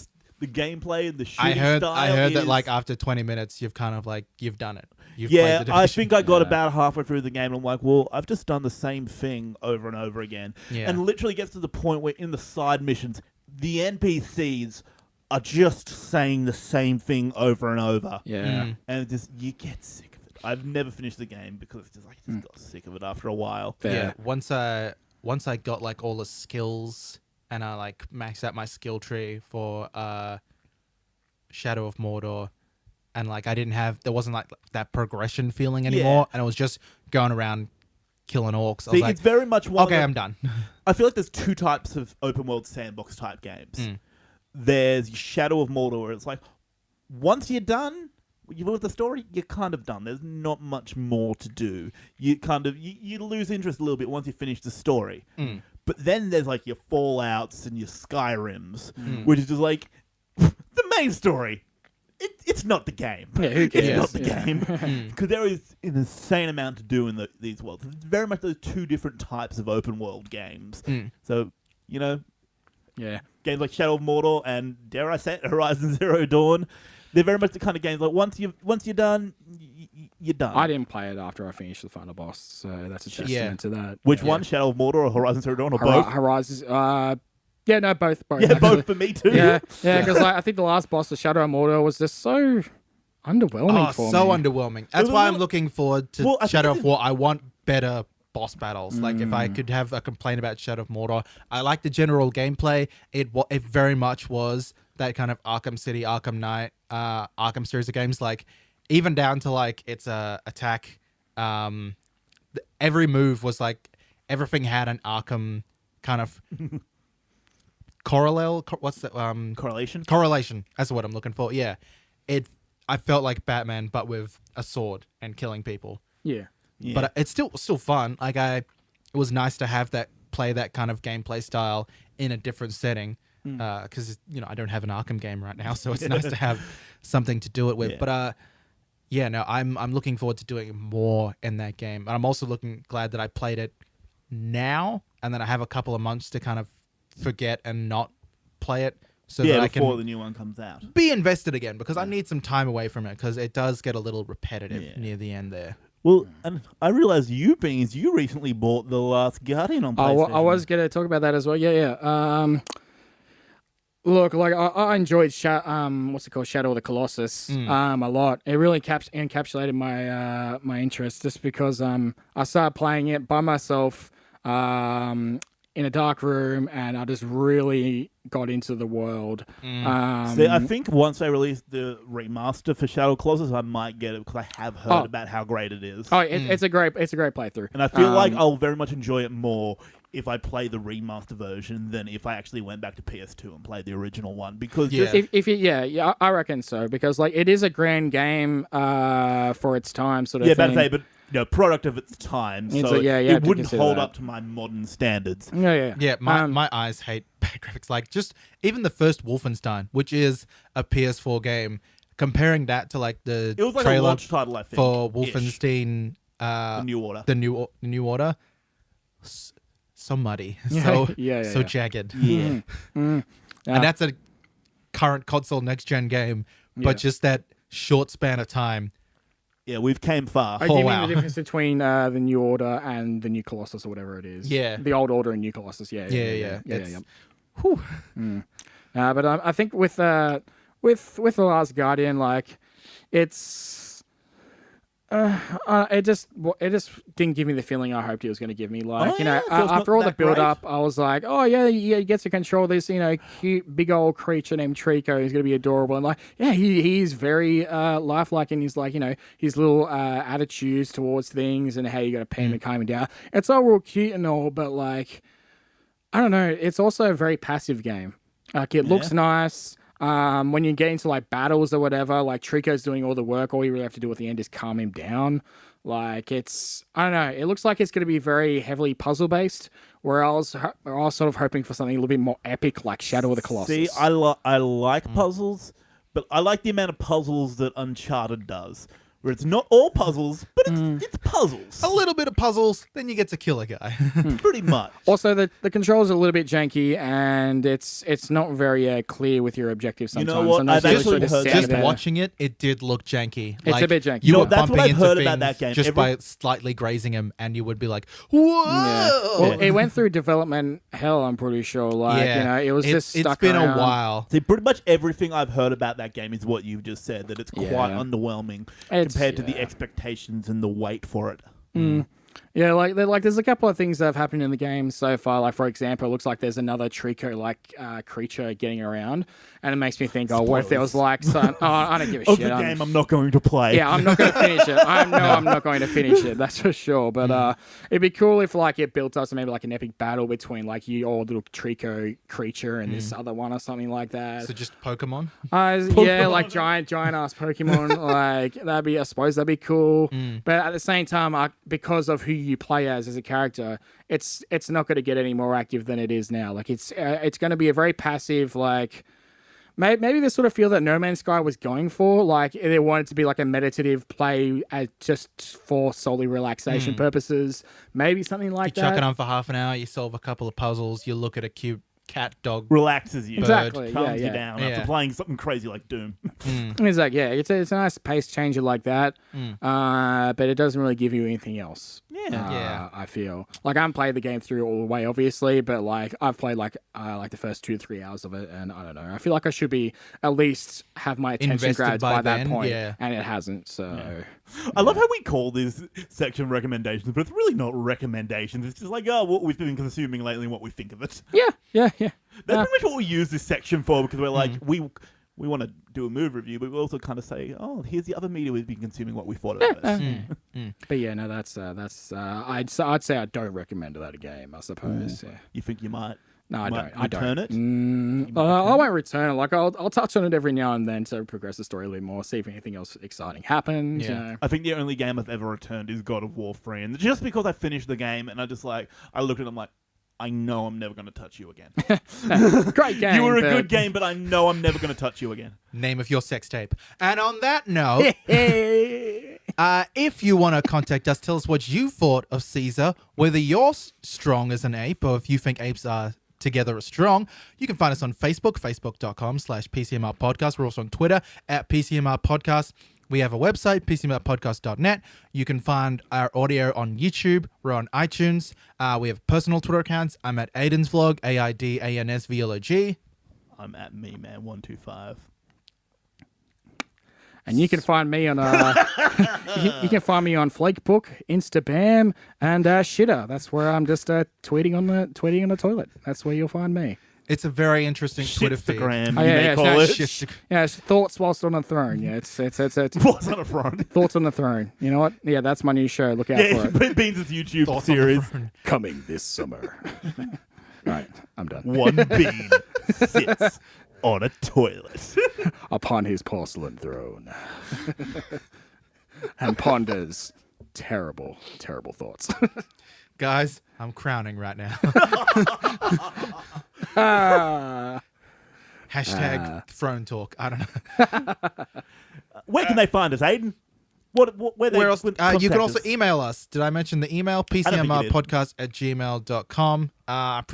gameplay and the shooting style, I heard that like after 20 minutes, you've kind of like, you've done it. You've yeah, played The I Division. think I got about halfway through the game and I'm like, well, I've just done the same thing over and over again. Yeah. And literally gets to the point where in the side missions, the NPCs are just saying the same thing over and over. Yeah. And it just, you get sick of it. I've never finished the game because it's just like, I just got sick of it after a while. Fair. Yeah, once I got like all the skills and I like maxed out my skill tree for Shadow of Mordor, and like there wasn't like that progression feeling anymore, and I was just going around killing orcs. I was like, it's very much one okay, I'm done. I feel like there's two types of open world sandbox type games. There's Shadow of Mordor, where it's like, once you're done with the story, you're kind of done. There's not much more to do. You kind of you lose interest a little bit once you finish the story. But then there's like your Fallouts and your Skyrims, which is just like the main story. It's not the game. Yeah, who cares? It's not the game. Because there is an insane amount to do in these worlds. It's very much those two different types of open world games. So, Yeah. games like Shadow of Mordor and, dare I say it, Horizon Zero Dawn, they're very much the kind of games like once you're done, you're done. I didn't play it after I finished the final boss, so that's a testament to that. Which one, Shadow of Mordor or Horizon Zero Dawn, or both? Horizons. Yeah, no, both. Yeah, actually. both for me too. Yeah, because I think the last boss, the Shadow of Mordor, was just so underwhelming for me. So underwhelming. That's why I'm looking forward to I Shadow think of War. I want better boss battles. Like if I could have a complaint about Shadow of Mordor, I like the general gameplay. It very much was that kind of Arkham City, Arkham Knight, Arkham series of games. Like even down to like its attack. Every move was like everything had an Arkham kind of what's that? Correlation? Correlation. That's what I'm looking for. Yeah. I felt like Batman, but with a sword and killing people. Yeah. But it's still fun. Like it was nice to have play that kind of gameplay style in a different setting. Because I don't have an Arkham game right now, so it's nice to have something to do it with. Yeah. But I'm looking forward to doing more in that game. And I'm also glad that I played it now, and then I have a couple of months to kind of forget and not play it, so that I before can the new one comes out. be invested again, because I need some time away from it, because it does get a little repetitive near the end there. Well, and I realized you recently bought The Last Guardian on PlayStation. I was going to talk about that as well. Yeah. Look, like I enjoyed Shadow of the Colossus a lot. It really encapsulated my interest, just because I started playing it by myself in a dark room, and I just really got into the world. See, I think once they release the remaster for Shadow Colossus, I might get it because I have heard about how great it is. Oh, it's a great playthrough, and I feel like I'll very much enjoy it more if I play the remaster version than if I actually went back to PS2 and played the original one. Because I reckon so, because like it is a grand game for its time, sort of thing. But product of its time, so it wouldn't hold up to my modern standards. My eyes hate bad graphics. Like just even the first Wolfenstein, which is a PS4 game, comparing that to like the it was like trailer a launch title, I think, for Wolfenstein, the New Order, the New Order. So muddy, so jagged. And that's a current console next gen game, but just that short span of time. Yeah, we've came far. Do you mean the difference between the New Order and the New Colossus or whatever it is? Yeah. The old Order and New Colossus, yeah. Whew. But I think with The Last Guardian, like, it's... it just didn't give me the feeling I hoped it was going to give me. Like, after all the build up, I was like, oh yeah, he gets to control this, cute big old creature named Trico. He's going to be adorable. And like, yeah, he's very lifelike in his like, his little attitudes towards things and how you got to pay him and calm him down. It's all real cute and all, but like, I don't know. It's also a very passive game. Like, it looks nice. When you get into like battles or whatever, like Trico's doing all the work. All you really have to do at the end is calm him down. Like, it's, I don't know. It looks like it's going to be very heavily puzzle based. Where I was sort of hoping for something a little bit more epic, like Shadow of the Colossus. See, I like puzzles, but I like the amount of puzzles that Uncharted does. Where it's not all puzzles, but it's puzzles. A little bit of puzzles, then you get to kill a guy. Pretty much. Also, the controls are a little bit janky, and it's not very clear with your objectives sometimes. You know what? I've actually heard just watching it, it did look janky. It's a bit janky. You were that's bumping what I've into heard things about that game. just by slightly grazing him, and you would be like, whoa! Yeah. Well, it went through development hell, I'm pretty sure. Like, it was just stuck It's been around. a while. See, pretty much everything I've heard about that game is what you've just said, that it's quite underwhelming compared to the expectations and the wait for it. Yeah, like there's a couple of things that have happened in the game so far. Like, for example, it looks like there's another Trico-like creature getting around, and it makes me think, what if there was like some... Oh, I don't give a shit. The game I'm not going to play. Yeah, I'm not going to finish it. I'm not going to finish it, that's for sure. But it'd be cool if like it built up to maybe like an epic battle between like your old little Trico creature and this other one or something like that. So just Pokemon? Yeah, like giant ass Pokemon. Like, I suppose that'd be cool. But at the same time, because of who you play as a character, it's not going to get any more active than it is now. Like, it's going to be a very passive, like, maybe the sort of feel that No Man's Sky was going for. Like, they wanted to be like a meditative play just for solely relaxation purposes. Maybe something like that. You chuck it on for half an hour, you solve a couple of puzzles, you look at a cute cat, dog, relaxes you, exactly, calms you down after playing something crazy like Doom. It's like, it's a nice pace changer like that, but it doesn't really give you anything else. I feel like I haven't played the game through all the way, obviously, but like I've played like the first 2 to 3 hours of it, and I don't know. I feel like I should be at least have my attention grabbed by that point, and it hasn't. So I love how we call this section recommendations, but it's really not recommendations. It's just like, what we've been consuming lately and what we think of it. Yeah. That's pretty much what we use this section for, because we're like, we want to do a movie review, but we also kind of say, here's the other media we've been consuming, what we thought about this. But yeah, no, that's I'd say I don't recommend that game, I suppose. Yeah. You think you might? No, I don't. Return it? I won't return it. Like, I'll touch on it every now and then to progress the story a little more, see if anything else exciting happens. Yeah. I think the only game I've ever returned is God of War 3, and just because I finished the game and I looked at it, I'm like, I know I'm never going to touch you again. Great game. You were a good game, but I know I'm never going to touch you again. Name of your sex tape. And on that note, if you want to contact us, tell us what you thought of Cesar, whether you're strong as an ape or if you think apes are together are strong. You can find us on Facebook, facebook.com/PCMR podcast. We're also on Twitter @PCMR podcast. We have a website, PCMRpodcast.net. You can find our audio on YouTube. We're on iTunes. We have personal Twitter accounts. I'm at Aiden's Vlog, AIDANSVLOG. I'm at MeMan125. And you can find me on you can find me on Flakebook, Instabam, and Shitter. That's where I'm just tweeting on the toilet. That's where you'll find me. It's a very interesting Twitter feed. Shitstagram, Oh, you yeah, may yeah, call no, it. Yeah, it's thoughts whilst on a throne. Yeah, it's What's on a front? thoughts on the throne. You know what? Yeah, that's my new show. Look out for it. Beans' YouTube Thoughts on the series. throne. Coming this summer. Right, I'm done. One bean sits on a toilet. Upon his porcelain throne. And ponders terrible, terrible thoughts. Guys, I'm crowning right now. Hashtag throne talk. I don't know. Where can they find us, Aiden? Where they Where else? contact You can also us? email us. Did I mention the email? think you did. PCMRpodcast@gmail.com.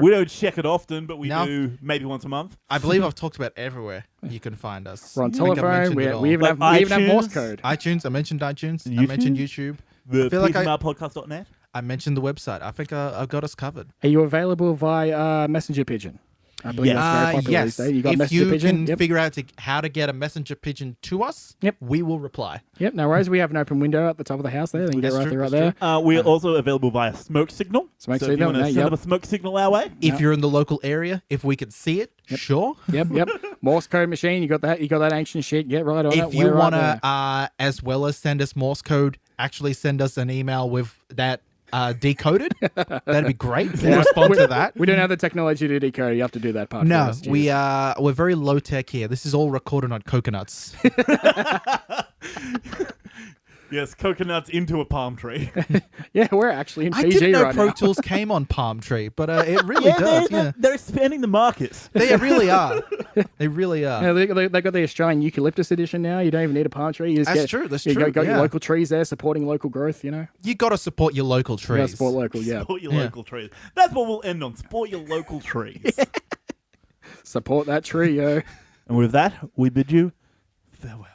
We don't check it often, but we No. do maybe once a month. I believe I've talked about everywhere you can find us. We're on I think I've telephone. mentioned We it all. even have iTunes. Morse code. iTunes. I mentioned iTunes. I mentioned YouTube. The I feel like PCMRpodcast.net. I mentioned the website. I think I've got us covered. Are you available via Messenger Pigeon? I believe Yes. that's very popular Yes. these days. You got If Messenger you Pigeon? can Yep. figure out how to get a messenger pigeon to us, Yep. we will reply. Yep, no worries. We have an open window at the top of the house there. They can That's get right true, there, right that's there. We're also available via Smoke Signal. Smoke so Signal, if you want to yeah, send yep. them a smoke signal our way, If you're in the local area, if we could see it, sure. Yep. Morse code machine. You got that? You got that ancient shit? Get right on it. If you We're right want there. to, as well as send us Morse code, actually send us an email with that decoded. That'd be great. We'll respond to that. We don't have the technology to decode. You have to do that part. No, first. we're very low tech here. This is all recorded on coconuts. yes, coconuts into a palm tree. Yeah, we're actually in I PG didn't know right Pro now. Tools came on Palm Tree, but it really does. Yeah, they're expanding the market. they really are. They really are. Yeah, they got the Australian eucalyptus edition now. You don't even need a palm tree. You just That's get, true, that's you true, Got yeah. your local trees there supporting local growth. You know, You got to support your local you got trees. to support local. Yeah, Support your Yeah. local trees. That's what we'll end on. Support your local trees. support that tree, yo. And with that, we bid you farewell.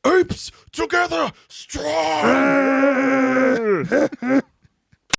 Apes together strong.